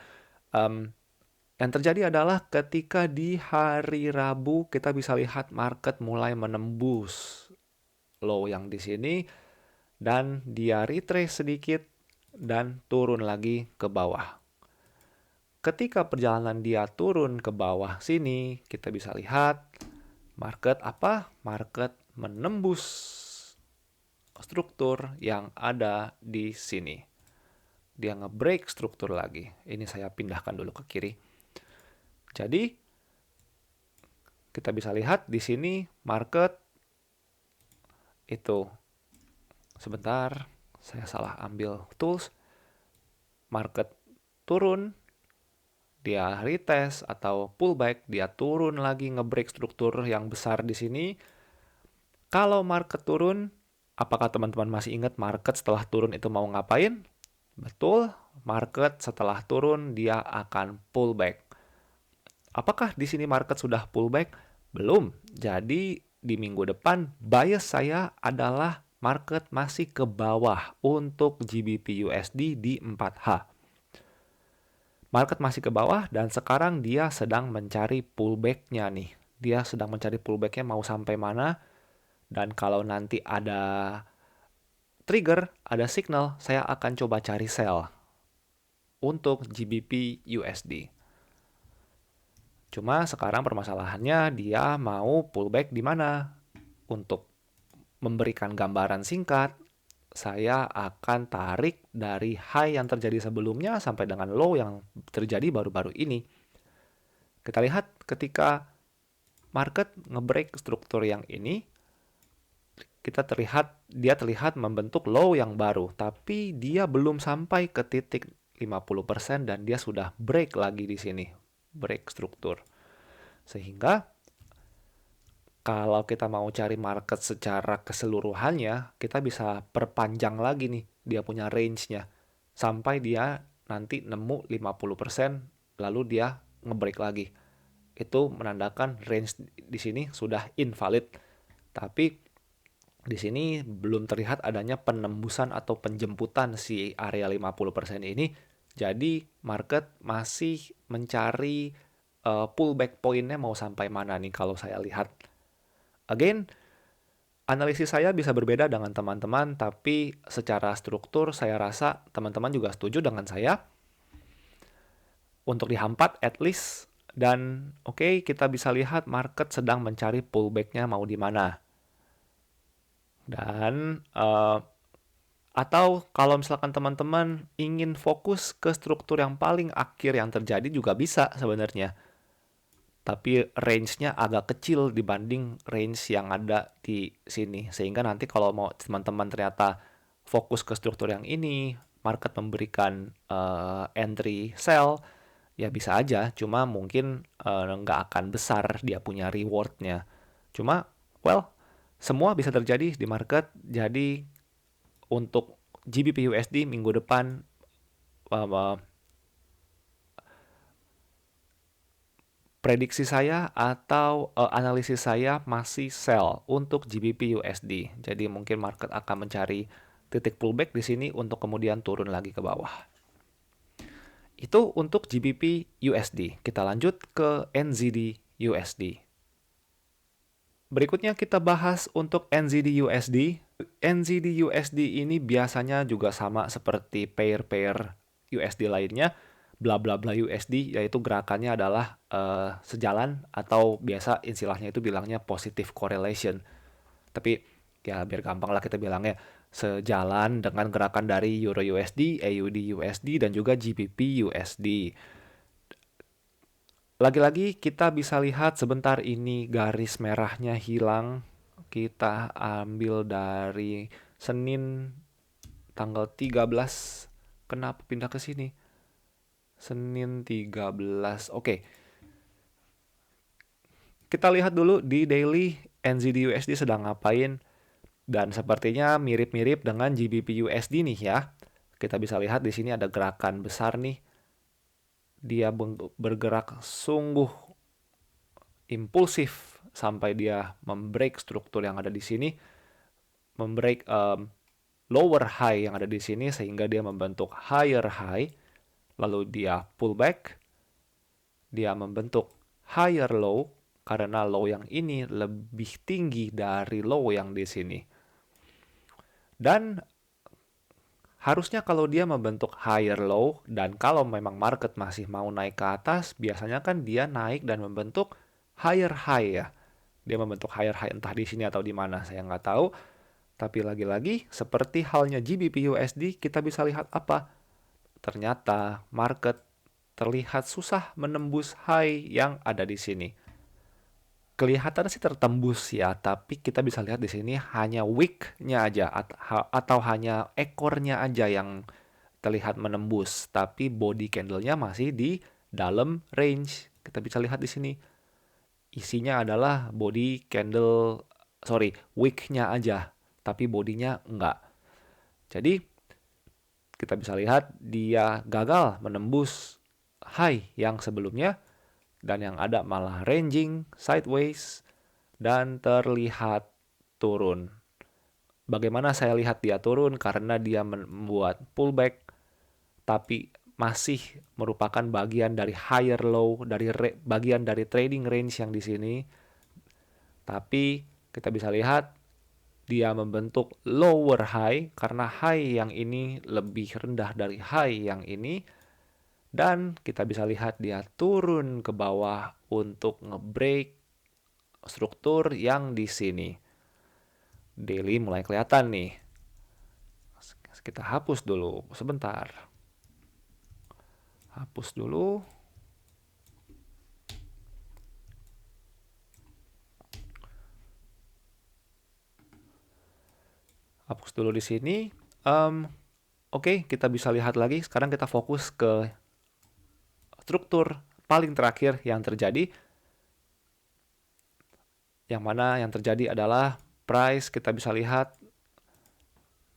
yang terjadi adalah ketika di hari Rabu kita bisa lihat market mulai menembus low yang di sini dan dia retrace sedikit dan turun lagi ke bawah. Ketika perjalanan dia turun ke bawah sini, kita bisa lihat market apa? Market menembus struktur yang ada di sini. Dia nge-break struktur lagi. Ini saya pindahkan dulu ke kiri. Jadi kita bisa lihat di sini market itu, sebentar saya salah ambil tools, market turun, dia retest atau pullback, dia turun lagi nge-break struktur yang besar di sini. Kalau market turun, apakah teman-teman masih ingat market setelah turun itu mau ngapain? Betul, market setelah turun dia akan pullback. Apakah di sini market sudah pullback? Belum. Jadi di minggu depan, bias saya adalah market masih ke bawah untuk GBP USD di 4H. Market masih ke bawah dan sekarang dia sedang mencari pullback-nya nih. Dia sedang mencari pullback-nya mau sampai mana. Dan kalau nanti ada trigger, ada signal, saya akan coba cari sell untuk GBP USD. Cuma sekarang permasalahannya dia mau pullback di mana? Untuk memberikan gambaran singkat, saya akan tarik dari high yang terjadi sebelumnya sampai dengan low yang terjadi baru-baru ini. Kita lihat ketika market nge-break struktur yang ini, dia terlihat membentuk low yang baru, tapi dia belum sampai ke titik 50% dan dia sudah break lagi di sini, break struktur. Sehingga kalau kita mau cari market secara keseluruhannya, kita bisa perpanjang lagi nih dia punya range-nya sampai dia nanti nemu 50% lalu dia nge-break lagi. Itu menandakan range di sini sudah invalid. Tapi di sini belum terlihat adanya penembusan atau penjemputan si area 50% ini. Jadi market masih mencari pullback point-nya mau sampai mana nih kalau saya lihat. Again, analisis saya bisa berbeda dengan teman-teman, tapi secara struktur saya rasa teman-teman juga setuju dengan saya. Untuk di H4 at least, dan oke, kita bisa lihat market sedang mencari pullback-nya mau di mana. Dan atau kalau misalkan teman-teman ingin fokus ke struktur yang paling akhir yang terjadi juga bisa sebenarnya. Tapi range-nya agak kecil dibanding range yang ada di sini. Sehingga nanti kalau mau teman-teman ternyata fokus ke struktur yang ini, market memberikan entry sell, ya bisa aja. Cuma mungkin nggak akan besar dia punya reward-nya. Cuma, well, semua bisa terjadi di market. Jadi untuk GBP USD minggu depan prediksi saya atau analisis saya masih sell untuk GBP USD. Jadi mungkin market akan mencari titik pullback di sini untuk kemudian turun lagi ke bawah. Itu untuk GBP USD. Kita lanjut ke NZD USD. Berikutnya kita bahas untuk NZD USD. NZD USD ini biasanya juga sama seperti pair-pair USD lainnya, bla bla bla USD, yaitu gerakannya adalah sejalan atau biasa istilahnya itu bilangnya positive correlation. Tapi ya biar gampang lah kita bilangnya sejalan dengan gerakan dari Euro USD, AUD USD, dan juga GBP USD. Lagi-lagi kita bisa lihat sebentar ini garis merahnya hilang. Kita ambil dari Senin tanggal 13. Kenapa pindah ke sini? Senin 13. Oke. Kita lihat dulu di daily NZD USD sedang ngapain. Dan sepertinya mirip-mirip dengan GBP USD nih ya. Kita bisa lihat di sini ada gerakan besar nih. Dia bergerak sungguh impulsif sampai dia membreak struktur yang ada di sini, membreak lower high yang ada di sini sehingga dia membentuk higher high, lalu dia pullback, dia membentuk higher low karena low yang ini lebih tinggi dari low yang di sini. Dan harusnya kalau dia membentuk higher low dan kalau memang market masih mau naik ke atas, biasanya kan dia naik dan membentuk higher high ya. Dia membentuk higher high entah di sini atau di mana, saya nggak tahu. Tapi lagi-lagi, seperti halnya GBP USD, kita bisa lihat apa? Ternyata market terlihat susah menembus high yang ada di sini. Kelihatan sih tertembus ya, tapi kita bisa lihat di sini hanya wick-nya aja atau hanya ekornya aja yang terlihat menembus, tapi body candle-nya masih di dalam range. Kita bisa lihat di sini. Isinya adalah wick-nya aja, tapi bodinya enggak. Jadi kita bisa lihat dia gagal menembus high yang sebelumnya dan yang ada malah ranging sideways dan terlihat turun. Bagaimana saya lihat dia turun? Karena dia membuat pullback, tapi masih merupakan bagian dari higher low, bagian dari trading range yang di sini. Tapi kita bisa lihat dia membentuk lower high karena high yang ini lebih rendah dari high yang ini. Dan kita bisa lihat dia turun ke bawah untuk nge-break struktur yang di sini. Daily mulai kelihatan nih. Kita hapus dulu sebentar. Hapus dulu. Hapus dulu di sini. Oke, kita bisa lihat lagi. Sekarang kita fokus ke struktur paling terakhir yang terjadi. Yang mana yang terjadi adalah price kita bisa lihat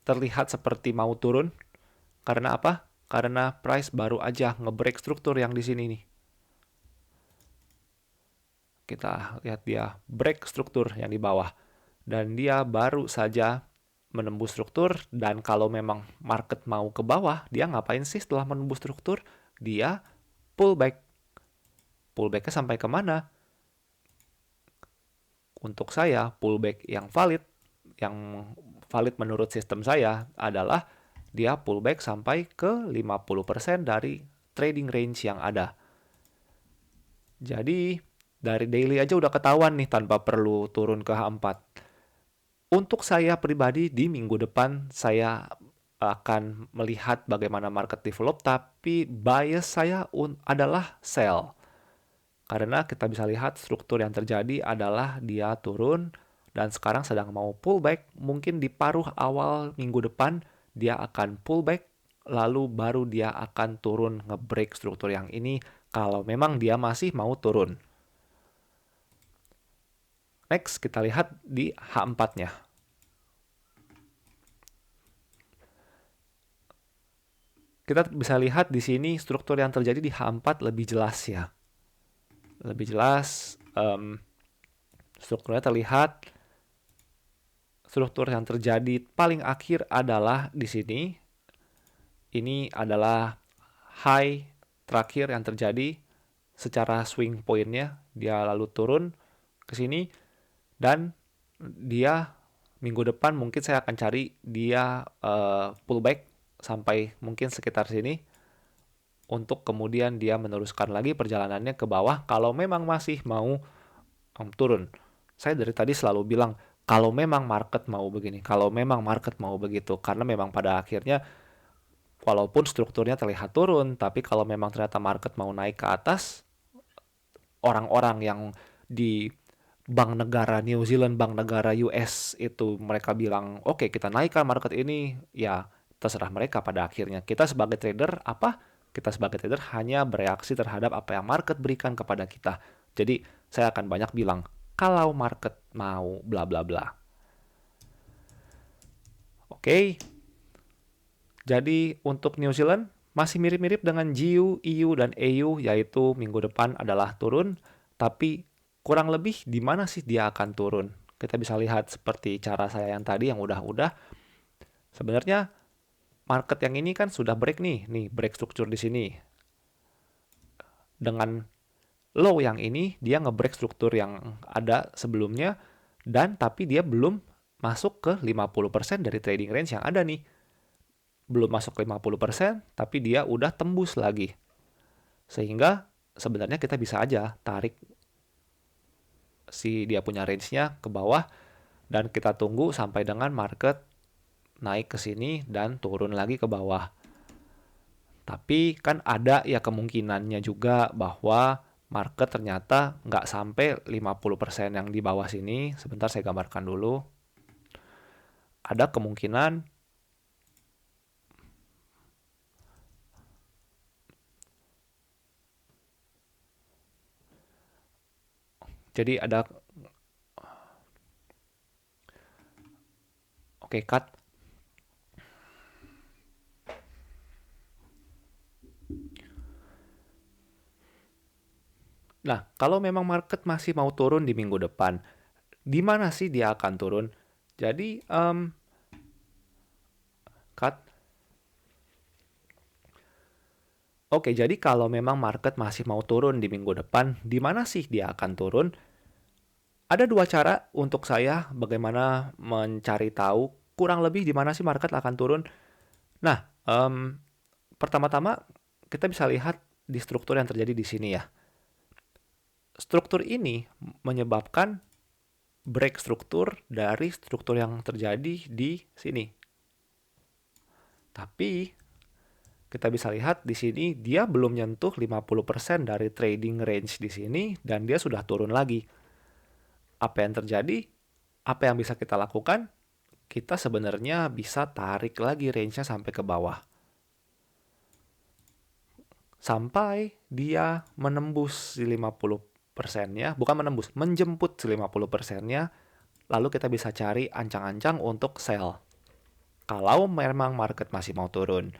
terlihat seperti mau turun. Karena apa? Karena price baru aja nge-break struktur yang di sini nih. Kita lihat dia break struktur yang di bawah. Dan dia baru saja menembus struktur, dan kalau memang market mau ke bawah, dia ngapain sih setelah menembus struktur? Dia pullback. Pullbacknya sampai kemana? Untuk saya, pullback yang valid menurut sistem saya adalah dia pullback sampai ke 50% dari trading range yang ada. Jadi, dari daily aja udah ketahuan nih tanpa perlu turun ke H4. Untuk saya pribadi, di minggu depan saya akan melihat bagaimana market develop, tapi bias saya adalah sell. Karena kita bisa lihat struktur yang terjadi adalah dia turun dan sekarang sedang mau pullback. Mungkin di paruh awal minggu depan dia akan pullback, lalu baru dia akan turun nge-break struktur yang ini kalau memang dia masih mau turun. Next, kita lihat di H4-nya. Kita bisa lihat di sini struktur yang terjadi di H4 lebih jelas ya. Lebih jelas, strukturnya terlihat. Struktur yang terjadi paling akhir adalah di sini. Ini adalah high terakhir yang terjadi secara swing point-nya. Dia lalu turun ke sini dan dia minggu depan mungkin saya akan cari dia pullback sampai mungkin sekitar sini untuk kemudian dia meneruskan lagi perjalanannya ke bawah kalau memang masih mau turun. Saya dari tadi selalu bilang kalau memang market mau begini, kalau memang market mau begitu, karena memang pada akhirnya walaupun strukturnya terlihat turun, tapi kalau memang ternyata market mau naik ke atas, orang-orang yang di bank negara New Zealand, bank negara US itu mereka bilang, oke, kita naikkan market ini, ya terserah mereka pada akhirnya. Kita sebagai trader apa? Kita sebagai trader hanya bereaksi terhadap apa yang market berikan kepada kita. Jadi saya akan banyak bilang, kalau market mau bla bla bla. Oke. Jadi untuk New Zealand masih mirip-mirip dengan GU, EU, dan EU, yaitu minggu depan adalah turun, tapi kurang lebih di mana sih dia akan turun? Kita bisa lihat seperti cara saya yang tadi yang udah-udah. Sebenarnya market yang ini kan sudah break nih break struktur di sini. Dengan low yang ini dia nge-break struktur yang ada sebelumnya dan tapi dia belum masuk ke 50% dari trading range yang ada nih. Belum masuk 50%, tapi dia udah tembus lagi. Sehingga sebenarnya kita bisa aja tarik si dia punya range-nya ke bawah dan kita tunggu sampai dengan market naik ke sini dan turun lagi ke bawah. Tapi kan ada ya kemungkinannya juga bahwa market ternyata nggak sampai 50% yang di bawah sini. Sebentar saya gambarkan dulu. Ada kemungkinan jadi ada oke, cut. Nah, kalau memang market masih mau turun di minggu depan, di mana sih dia akan turun. Jadi, cut. Oke, jadi kalau memang market masih mau turun di minggu depan, di mana sih dia akan turun? Ada dua cara untuk saya bagaimana mencari tahu kurang lebih di mana sih market akan turun. Nah, pertama-tama kita bisa lihat di struktur yang terjadi di sini ya. Struktur ini menyebabkan break struktur dari struktur yang terjadi di sini. Tapi kita bisa lihat di sini dia belum nyentuh 50% dari trading range di sini dan dia sudah turun lagi. Apa yang terjadi? Apa yang bisa kita lakukan? Kita sebenarnya bisa tarik lagi range-nya sampai ke bawah. Sampai dia menembus di 50%-nya, bukan menembus, menjemput di 50%-nya, lalu kita bisa cari ancang-ancang untuk sell. Kalau memang market masih mau turun.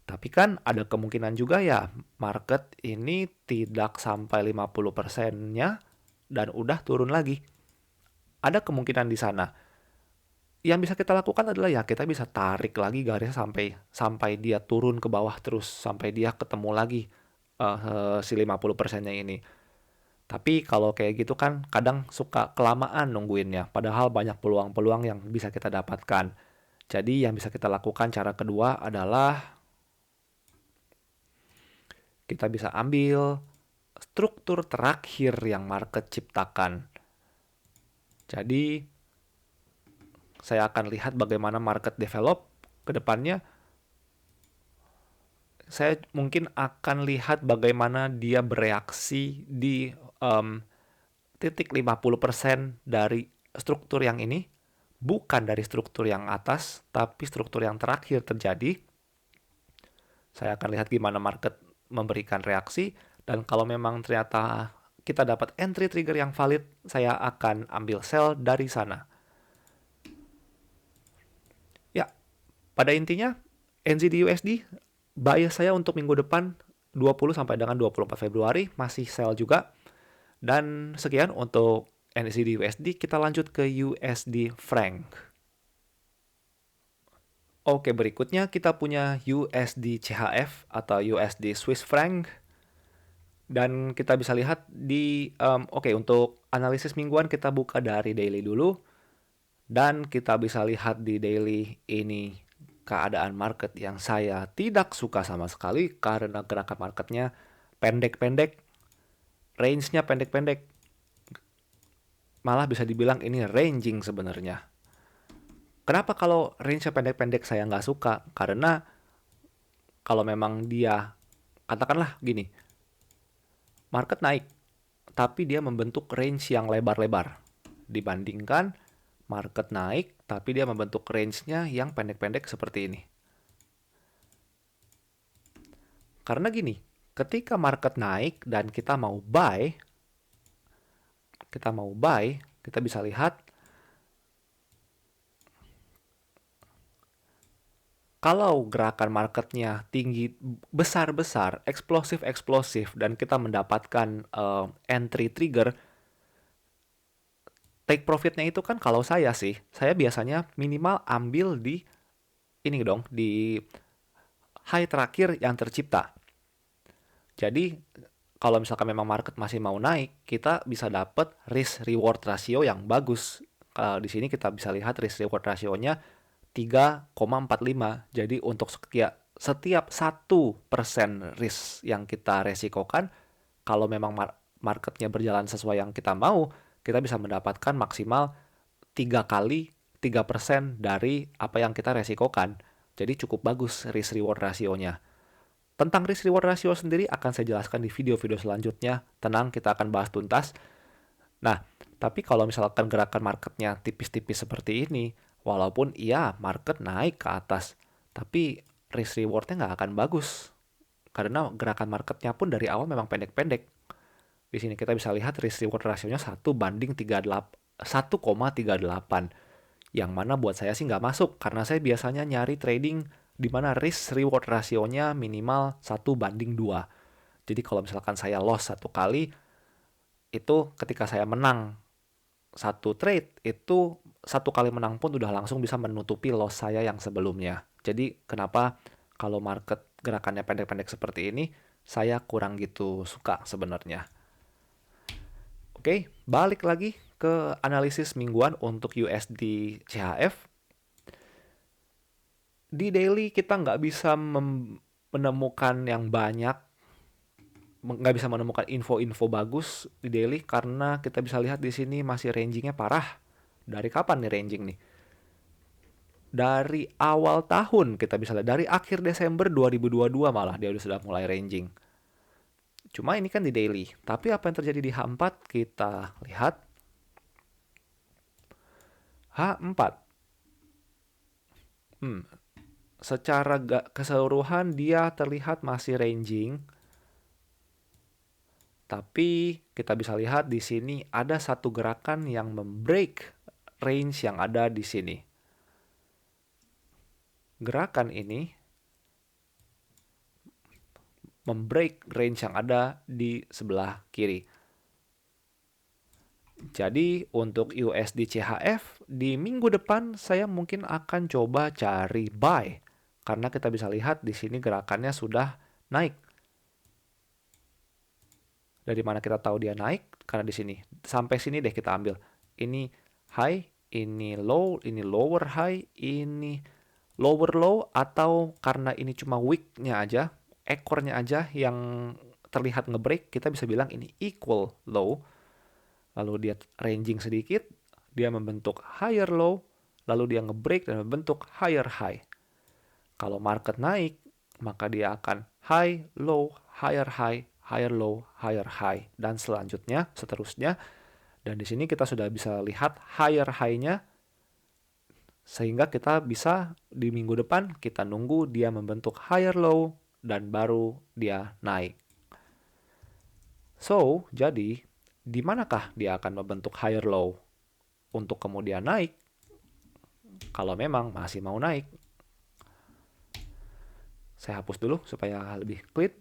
Tapi kan ada kemungkinan juga ya market ini tidak sampai 50%-nya dan udah turun lagi. Ada kemungkinan di sana. Yang bisa kita lakukan adalah ya kita bisa tarik lagi garisnya sampai dia turun ke bawah terus sampai dia ketemu lagi si 50%-nya ini. Tapi kalau kayak gitu kan kadang suka kelamaan nungguinnya, padahal banyak peluang-peluang yang bisa kita dapatkan. Jadi yang bisa kita lakukan cara kedua adalah kita bisa ambil struktur terakhir yang market ciptakan. Jadi saya akan lihat bagaimana market develop ke depannya. Saya mungkin akan lihat bagaimana dia bereaksi di titik 50% dari struktur yang ini, bukan dari struktur yang atas, tapi struktur yang terakhir terjadi. Saya akan lihat gimana market memberikan reaksi, dan kalau memang ternyata kita dapat entry trigger yang valid, saya akan ambil sell dari sana. Ya, pada intinya NZD USD bias saya untuk minggu depan 20 sampai dengan 24 Februari masih sell juga. Dan sekian untuk NZD USD, kita lanjut ke USD Franc. Oke, berikutnya kita punya USD CHF atau USD Swiss Franc. Dan kita bisa lihat di, untuk analisis mingguan kita buka dari daily dulu. Dan kita bisa lihat di daily ini keadaan market yang saya tidak suka sama sekali karena gerakan marketnya pendek-pendek, range-nya pendek-pendek. Malah bisa dibilang ini ranging sebenarnya. Kenapa kalau range-nya pendek-pendek saya nggak suka? Karena kalau memang dia, katakanlah gini, market naik, tapi dia membentuk range yang lebar-lebar. Dibandingkan market naik, tapi dia membentuk range-nya yang pendek-pendek seperti ini. Karena gini, ketika market naik dan kita mau buy, kita bisa lihat kalau gerakan marketnya tinggi, besar-besar, eksplosif-eksplosif, dan kita mendapatkan entry trigger, take profitnya itu kan kalau saya biasanya minimal ambil di ini dong, di high terakhir yang tercipta. Jadi kalau misalkan memang market masih mau naik, kita bisa dapat risk reward ratio yang bagus. Kalau di sini kita bisa lihat risk reward rasionya 3,45. Jadi untuk setiap 1% risk yang kita resikokan, kalau memang marketnya berjalan sesuai yang kita mau, kita bisa mendapatkan maksimal 3 kali 3% dari apa yang kita resikokan. Jadi cukup bagus risk reward rasionya. Tentang risk reward ratio sendiri akan saya jelaskan di video-video selanjutnya. Tenang, kita akan bahas tuntas. Nah, tapi kalau misalkan gerakan marketnya tipis-tipis seperti ini, walaupun iya market naik ke atas, tapi risk rewardnya nggak akan bagus. Karena gerakan marketnya pun dari awal memang pendek-pendek. Di sini kita bisa lihat risk reward rasionya 1,38. Yang mana buat saya sih nggak masuk, karena saya biasanya nyari trading di mana risk reward rasionya minimal 1:2. Jadi kalau misalkan saya loss satu kali, itu ketika saya menang satu trade itu satu kali menang pun udah langsung bisa menutupi loss saya yang sebelumnya. Jadi kenapa kalau market gerakannya pendek-pendek seperti ini, saya kurang gitu suka sebenarnya. Oke, balik lagi ke analisis mingguan untuk USD CHF. Di daily kita nggak bisa menemukan yang banyak, nggak bisa menemukan info-info bagus di daily karena kita bisa lihat di sini masih rangingnya parah. Dari kapan nih ranging nih? Dari awal tahun kita bisa lihat, dari akhir Desember 2022 malah dia sudah mulai ranging. Cuma ini kan di daily. Tapi apa yang terjadi di H4 kita lihat. H4. Secara keseluruhan dia terlihat masih ranging. Tapi kita bisa lihat di sini ada satu gerakan yang membreak range yang ada di sini. Gerakan ini membreak range yang ada di sebelah kiri. Jadi untuk USD CHF di minggu depan saya mungkin akan coba cari buy karena kita bisa lihat di sini gerakannya sudah naik. Dari mana kita tahu dia naik? Karena di sini. Sampai sini deh kita ambil. Ini high, ini low, ini lower high, ini lower low, atau karena ini cuma wick-nya aja, ekornya aja yang terlihat ngebreak, kita bisa bilang ini equal low. Lalu dia ranging sedikit, dia membentuk higher low, lalu dia ngebreak dan membentuk higher high. Kalau market naik, maka dia akan high, low, higher high, higher low, higher high, dan seterusnya. Dan di sini kita sudah bisa lihat higher high-nya, sehingga kita bisa di minggu depan kita nunggu dia membentuk higher low, dan baru dia naik. So, jadi di manakah dia akan membentuk higher low untuk kemudian naik? Kalau memang masih mau naik. Saya hapus dulu supaya lebih clear.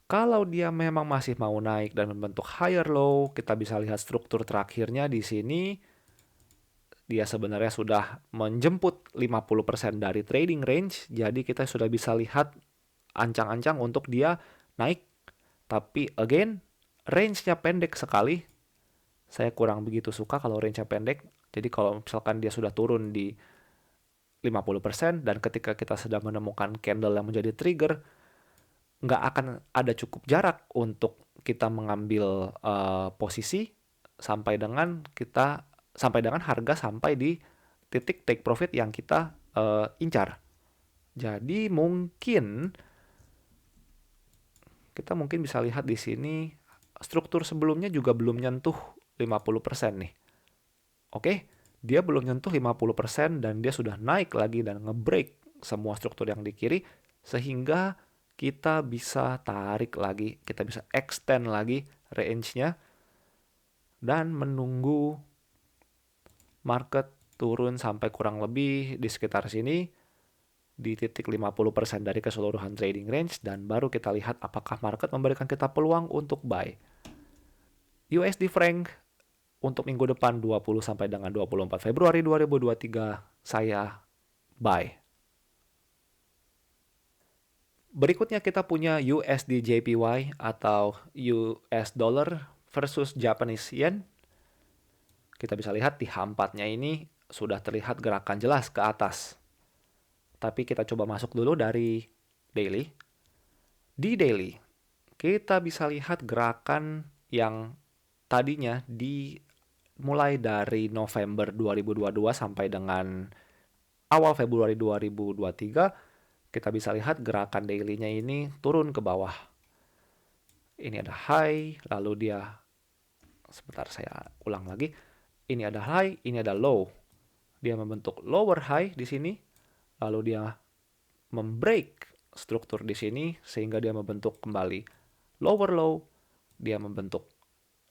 Kalau dia memang masih mau naik dan membentuk higher low, kita bisa lihat struktur terakhirnya di sini. Dia sebenarnya sudah menjemput 50% dari trading range, jadi kita sudah bisa lihat ancang-ancang untuk dia naik. Tapi again, range-nya pendek sekali. Saya kurang begitu suka kalau range-nya pendek. Jadi kalau misalkan dia sudah turun di 50% dan ketika kita sudah menemukan candle yang menjadi trigger, nggak akan ada cukup jarak untuk kita mengambil posisi sampai dengan harga sampai di titik take profit yang kita incar. Jadi kita mungkin bisa lihat di sini struktur sebelumnya juga belum nyentuh 50% nih. Oke, dia belum nyentuh 50% dan dia sudah naik lagi dan ngebreak semua struktur yang di kiri sehingga kita bisa tarik lagi, kita bisa extend lagi range-nya dan menunggu market turun sampai kurang lebih di sekitar sini di titik 50% dari keseluruhan trading range dan baru kita lihat apakah market memberikan kita peluang untuk buy. USD franc untuk minggu depan 20 sampai dengan 24 Februari 2023 saya buy. Berikutnya kita punya USD JPY atau US dollar versus Japanese yen. Kita bisa lihat di H4-nya ini sudah terlihat gerakan jelas ke atas. Tapi kita coba masuk dulu dari daily. Di daily, kita bisa lihat gerakan yang tadinya mulai dari November 2022 sampai dengan awal Februari 2023, kita bisa lihat gerakan daily-nya ini turun ke bawah. Ini ada high, lalu dia, sebentar saya ulang lagi. Ini ada high, ini ada low. Dia membentuk lower high di sini, lalu dia membreak struktur di sini sehingga dia membentuk kembali lower low, dia membentuk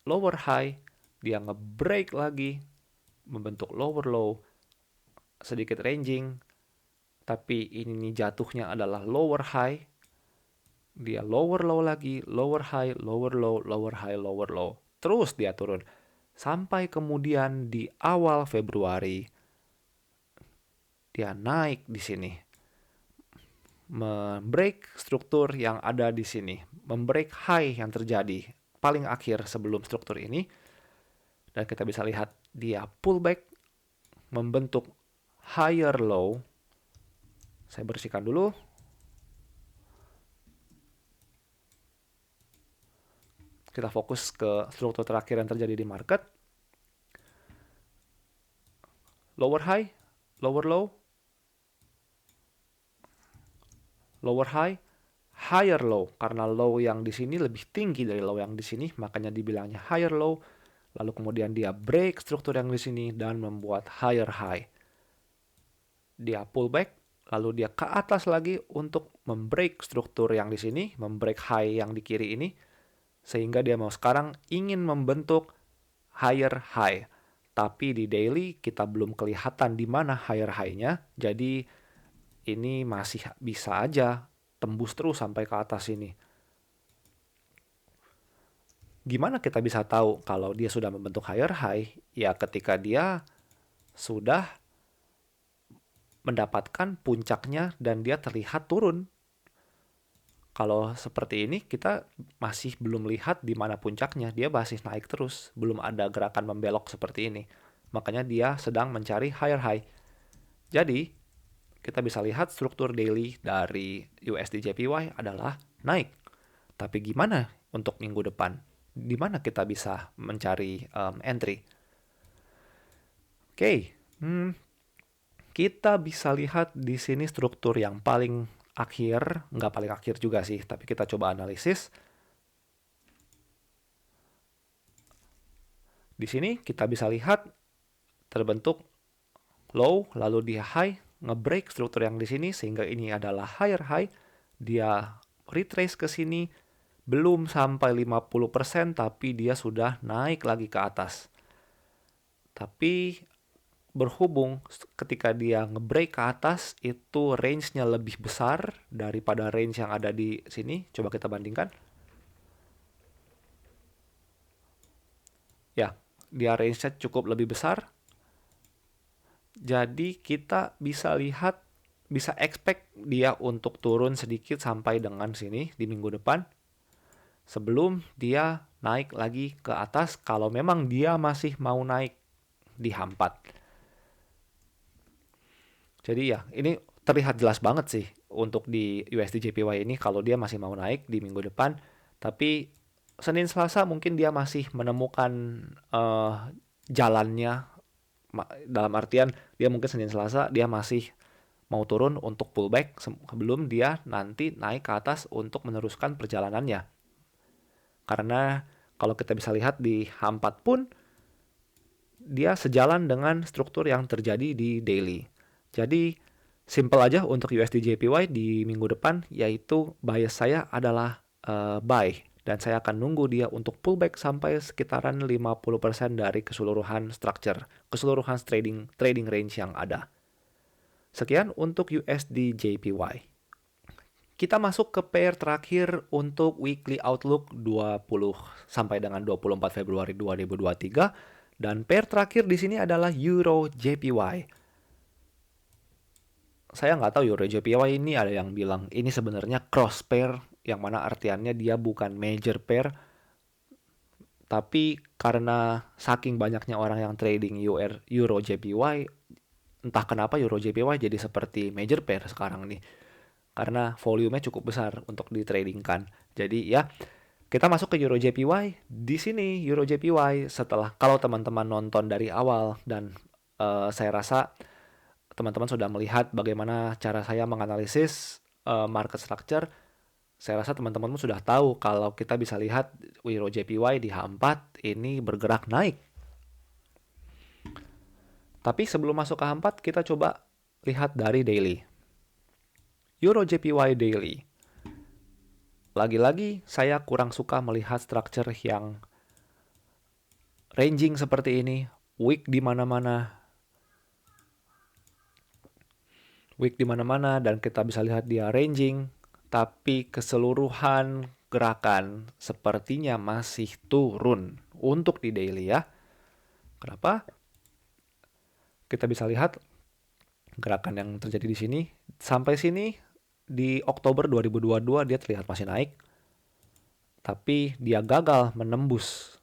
lower high, dia ngebreak lagi, membentuk lower low, sedikit ranging, tapi ini jatuhnya adalah lower high, dia lower low lagi, lower high, lower low, lower high, lower low. terus dia turun. Sampai kemudian di awal Februari, dia naik di sini. Membreak struktur yang ada di sini. Membreak high yang terjadi paling akhir sebelum struktur ini. Dan kita bisa lihat dia pullback, membentuk higher low. Saya bersihkan dulu. Kita fokus ke struktur terakhir yang terjadi di market. Lower high, lower low, lower high, higher low. Karena low yang di sini lebih tinggi dari low yang di sini, makanya dibilangnya higher low. Lalu kemudian dia break struktur yang di sini dan membuat higher high. Dia pullback, lalu dia ke atas lagi untuk membreak struktur yang di sini, membreak high yang di kiri ini, sehingga dia mau sekarang ingin membentuk higher high. Tapi di daily kita belum kelihatan di mana higher high-nya, jadi ini masih bisa aja tembus terus sampai ke atas ini. Gimana kita bisa tahu kalau dia sudah membentuk higher high? Ya ketika dia sudah mendapatkan puncaknya dan dia terlihat turun. Kalau seperti ini kita masih belum lihat di mana puncaknya, dia masih naik terus, belum ada gerakan membelok seperti ini. Makanya dia sedang mencari higher high. Jadi, kita bisa lihat struktur daily dari USD JPY adalah naik. Tapi gimana untuk minggu depan? Di mana kita bisa mencari entry? Oke, kita bisa lihat di sini struktur yang paling akhir, nggak paling akhir juga sih, tapi kita coba analisis. Di sini kita bisa lihat terbentuk low, lalu dia high, nge-break struktur yang di sini, sehingga ini adalah higher high. Dia retrace ke sini, belum sampai 50%, tapi dia sudah naik lagi ke atas. Tapi berhubung ketika dia nge-break ke atas, itu range-nya lebih besar daripada range yang ada di sini. Coba kita bandingkan. Ya, dia range-nya cukup lebih besar. Jadi kita bisa lihat, bisa expect dia untuk turun sedikit sampai dengan sini di minggu depan. Sebelum dia naik lagi ke atas kalau memang dia masih mau naik di H4. Jadi ya, ini terlihat jelas banget sih untuk di USD JPY ini kalau dia masih mau naik di minggu depan. Tapi Senin Selasa mungkin dia masih menemukan jalannya. Dalam artian dia mungkin Senin Selasa dia masih mau turun untuk pullback sebelum dia nanti naik ke atas untuk meneruskan perjalanannya. Karena kalau kita bisa lihat di H4 pun dia sejalan dengan struktur yang terjadi di daily. Jadi simple aja untuk USD JPY di minggu depan, yaitu bias saya adalah buy. Dan saya akan nunggu dia untuk pullback sampai sekitaran 50% dari keseluruhan structure, keseluruhan trading range yang ada. Sekian untuk USD JPY. Kita masuk ke pair terakhir untuk weekly outlook 20 sampai dengan 24 Februari 2023. Dan pair terakhir di sini adalah Euro JPY. Saya nggak tahu Euro JPY ini ada yang bilang ini sebenarnya cross pair, yang mana artiannya dia bukan major pair. Tapi karena saking banyaknya orang yang trading Euro JPY, entah kenapa Euro JPY jadi seperti major pair sekarang nih. Karena volumenya cukup besar untuk ditradingkan. Jadi ya, kita masuk ke Euro JPY. Di sini Euro JPY setelah kalau teman-teman nonton dari awal dan saya rasa teman-teman sudah melihat bagaimana cara saya menganalisis market structure. Saya rasa teman-teman sudah tahu kalau kita bisa lihat Euro JPY di H4 ini bergerak naik. Tapi sebelum masuk ke H4 kita coba lihat dari daily. Euro JPY daily. Lagi-lagi saya kurang suka melihat structure yang ranging seperti ini, weak di mana-mana. Weak di mana-mana dan kita bisa lihat dia ranging, tapi keseluruhan gerakan sepertinya masih turun untuk di daily ya. Kenapa? Kita bisa lihat gerakan yang terjadi di sini. Sampai sini di Oktober 2022 dia terlihat masih naik. Tapi dia gagal menembus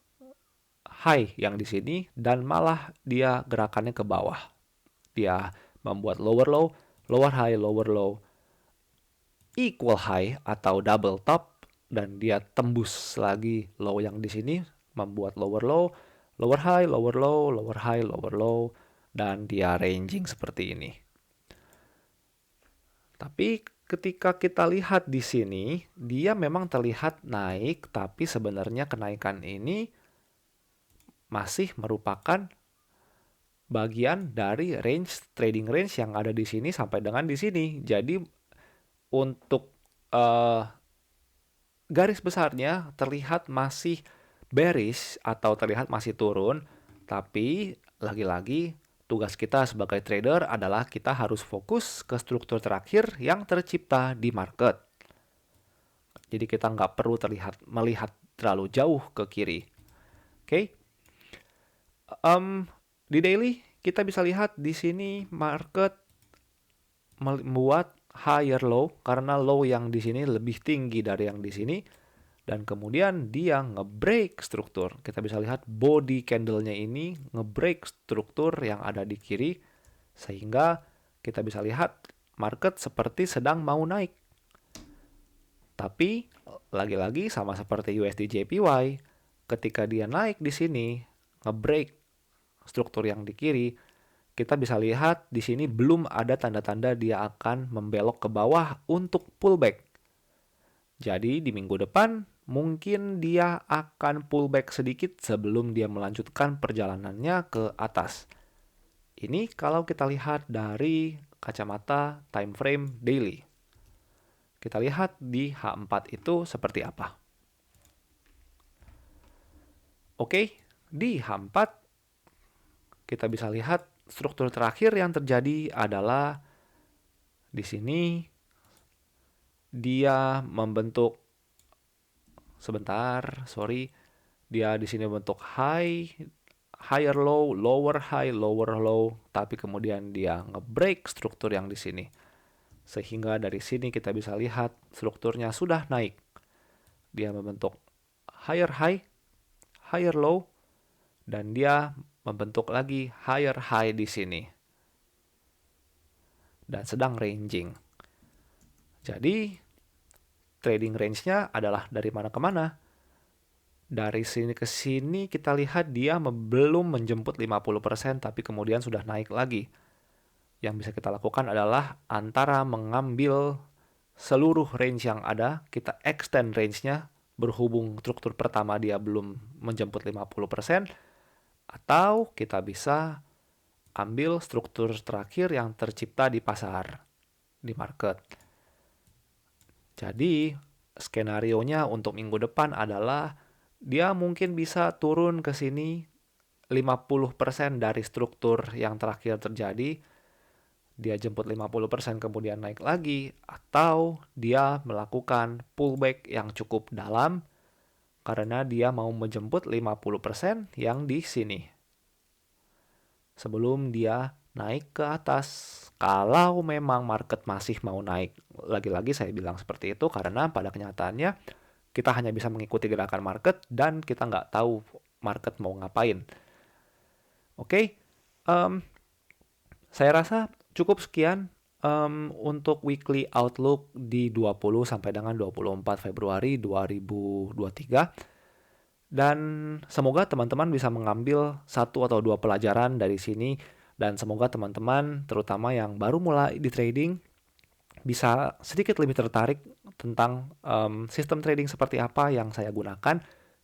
high yang di sini dan malah dia gerakannya ke bawah. Dia membuat lower low, lower high, lower low, equal high atau double top, dan dia tembus lagi low yang di sini, membuat lower low, lower high, lower low, lower high, lower low, dan dia ranging seperti ini. Tapi ketika kita lihat di sini, dia memang terlihat naik, tapi sebenarnya kenaikan ini masih merupakan bagian dari trading range yang ada di sini sampai dengan di sini. Jadi untuk garis besarnya terlihat masih bearish atau terlihat masih turun, tapi lagi-lagi tugas kita sebagai trader adalah kita harus fokus ke struktur terakhir yang tercipta di market. Jadi kita nggak perlu melihat terlalu jauh ke kiri. Oke? Di daily kita bisa lihat di sini market membuat higher low karena low yang di sini lebih tinggi dari yang di sini, dan kemudian dia nge-break struktur. Kita bisa lihat body candle-nya ini nge-break struktur yang ada di kiri, sehingga kita bisa lihat market seperti sedang mau naik. Tapi lagi-lagi sama seperti USD JPY, ketika dia naik di sini nge-break struktur yang di kiri, kita bisa lihat di sini belum ada tanda-tanda dia akan membelok ke bawah untuk pullback. Jadi di minggu depan mungkin dia akan pullback sedikit sebelum dia melanjutkan perjalanannya ke atas. Ini kalau kita lihat dari kacamata time frame daily. Kita lihat di H4 itu seperti apa. Oke, di H4 kita bisa lihat struktur terakhir yang terjadi adalah di sini dia membentuk dia di sini membentuk higher low, lower high, lower low, tapi kemudian dia nge-break struktur yang di sini. Sehingga dari sini kita bisa lihat strukturnya sudah naik. Dia membentuk higher high, higher low, dan dia membentuk lagi higher high di sini. Dan sedang ranging. Jadi trading range-nya adalah dari mana ke mana. Dari sini ke sini kita lihat dia belum menjemput 50%, tapi kemudian sudah naik lagi. Yang bisa kita lakukan adalah antara mengambil seluruh range yang ada, kita extend range-nya, berhubung struktur pertama dia belum menjemput 50%, atau kita bisa ambil struktur terakhir yang tercipta di pasar, di market. Jadi, skenarionya untuk minggu depan adalah dia mungkin bisa turun ke sini 50% dari struktur yang terakhir terjadi. Dia jemput 50% kemudian naik lagi, atau dia melakukan pullback yang cukup dalam karena dia mau menjemput 50% yang di sini. Sebelum dia naik ke atas. Kalau memang market masih mau naik, lagi-lagi saya bilang seperti itu karena pada kenyataannya kita hanya bisa mengikuti gerakan market dan kita nggak tahu market mau ngapain. Oke, saya rasa cukup sekian untuk weekly outlook di 20 sampai dengan 24 Februari 2023. Dan semoga teman-teman bisa mengambil 1 atau 2 pelajaran dari sini. Dan semoga teman-teman, terutama yang baru mulai di trading, bisa sedikit lebih tertarik tentang sistem trading seperti apa yang saya gunakan.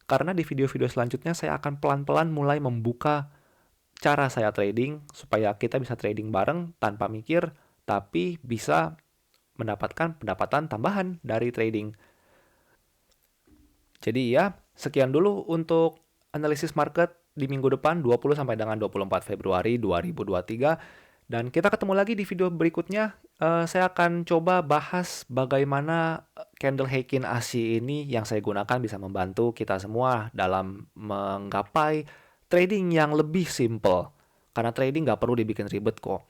Karena di video-video selanjutnya saya akan pelan-pelan mulai membuka cara saya trading supaya kita bisa trading bareng tanpa mikir, tapi bisa mendapatkan pendapatan tambahan dari trading. Jadi ya, sekian dulu untuk analisis market di minggu depan 20 sampai dengan 24 Februari 2023. Dan kita ketemu lagi di video berikutnya. Saya akan coba bahas bagaimana candle Heikin ASI ini yang saya gunakan bisa membantu kita semua dalam menggapai trading yang lebih simple. Karena trading nggak perlu dibikin ribet kok.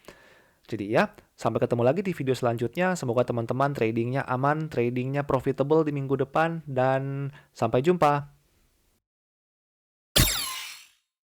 Jadi ya, sampai ketemu lagi di video selanjutnya. Semoga teman-teman tradingnya aman, tradingnya profitable di minggu depan, dan sampai jumpa.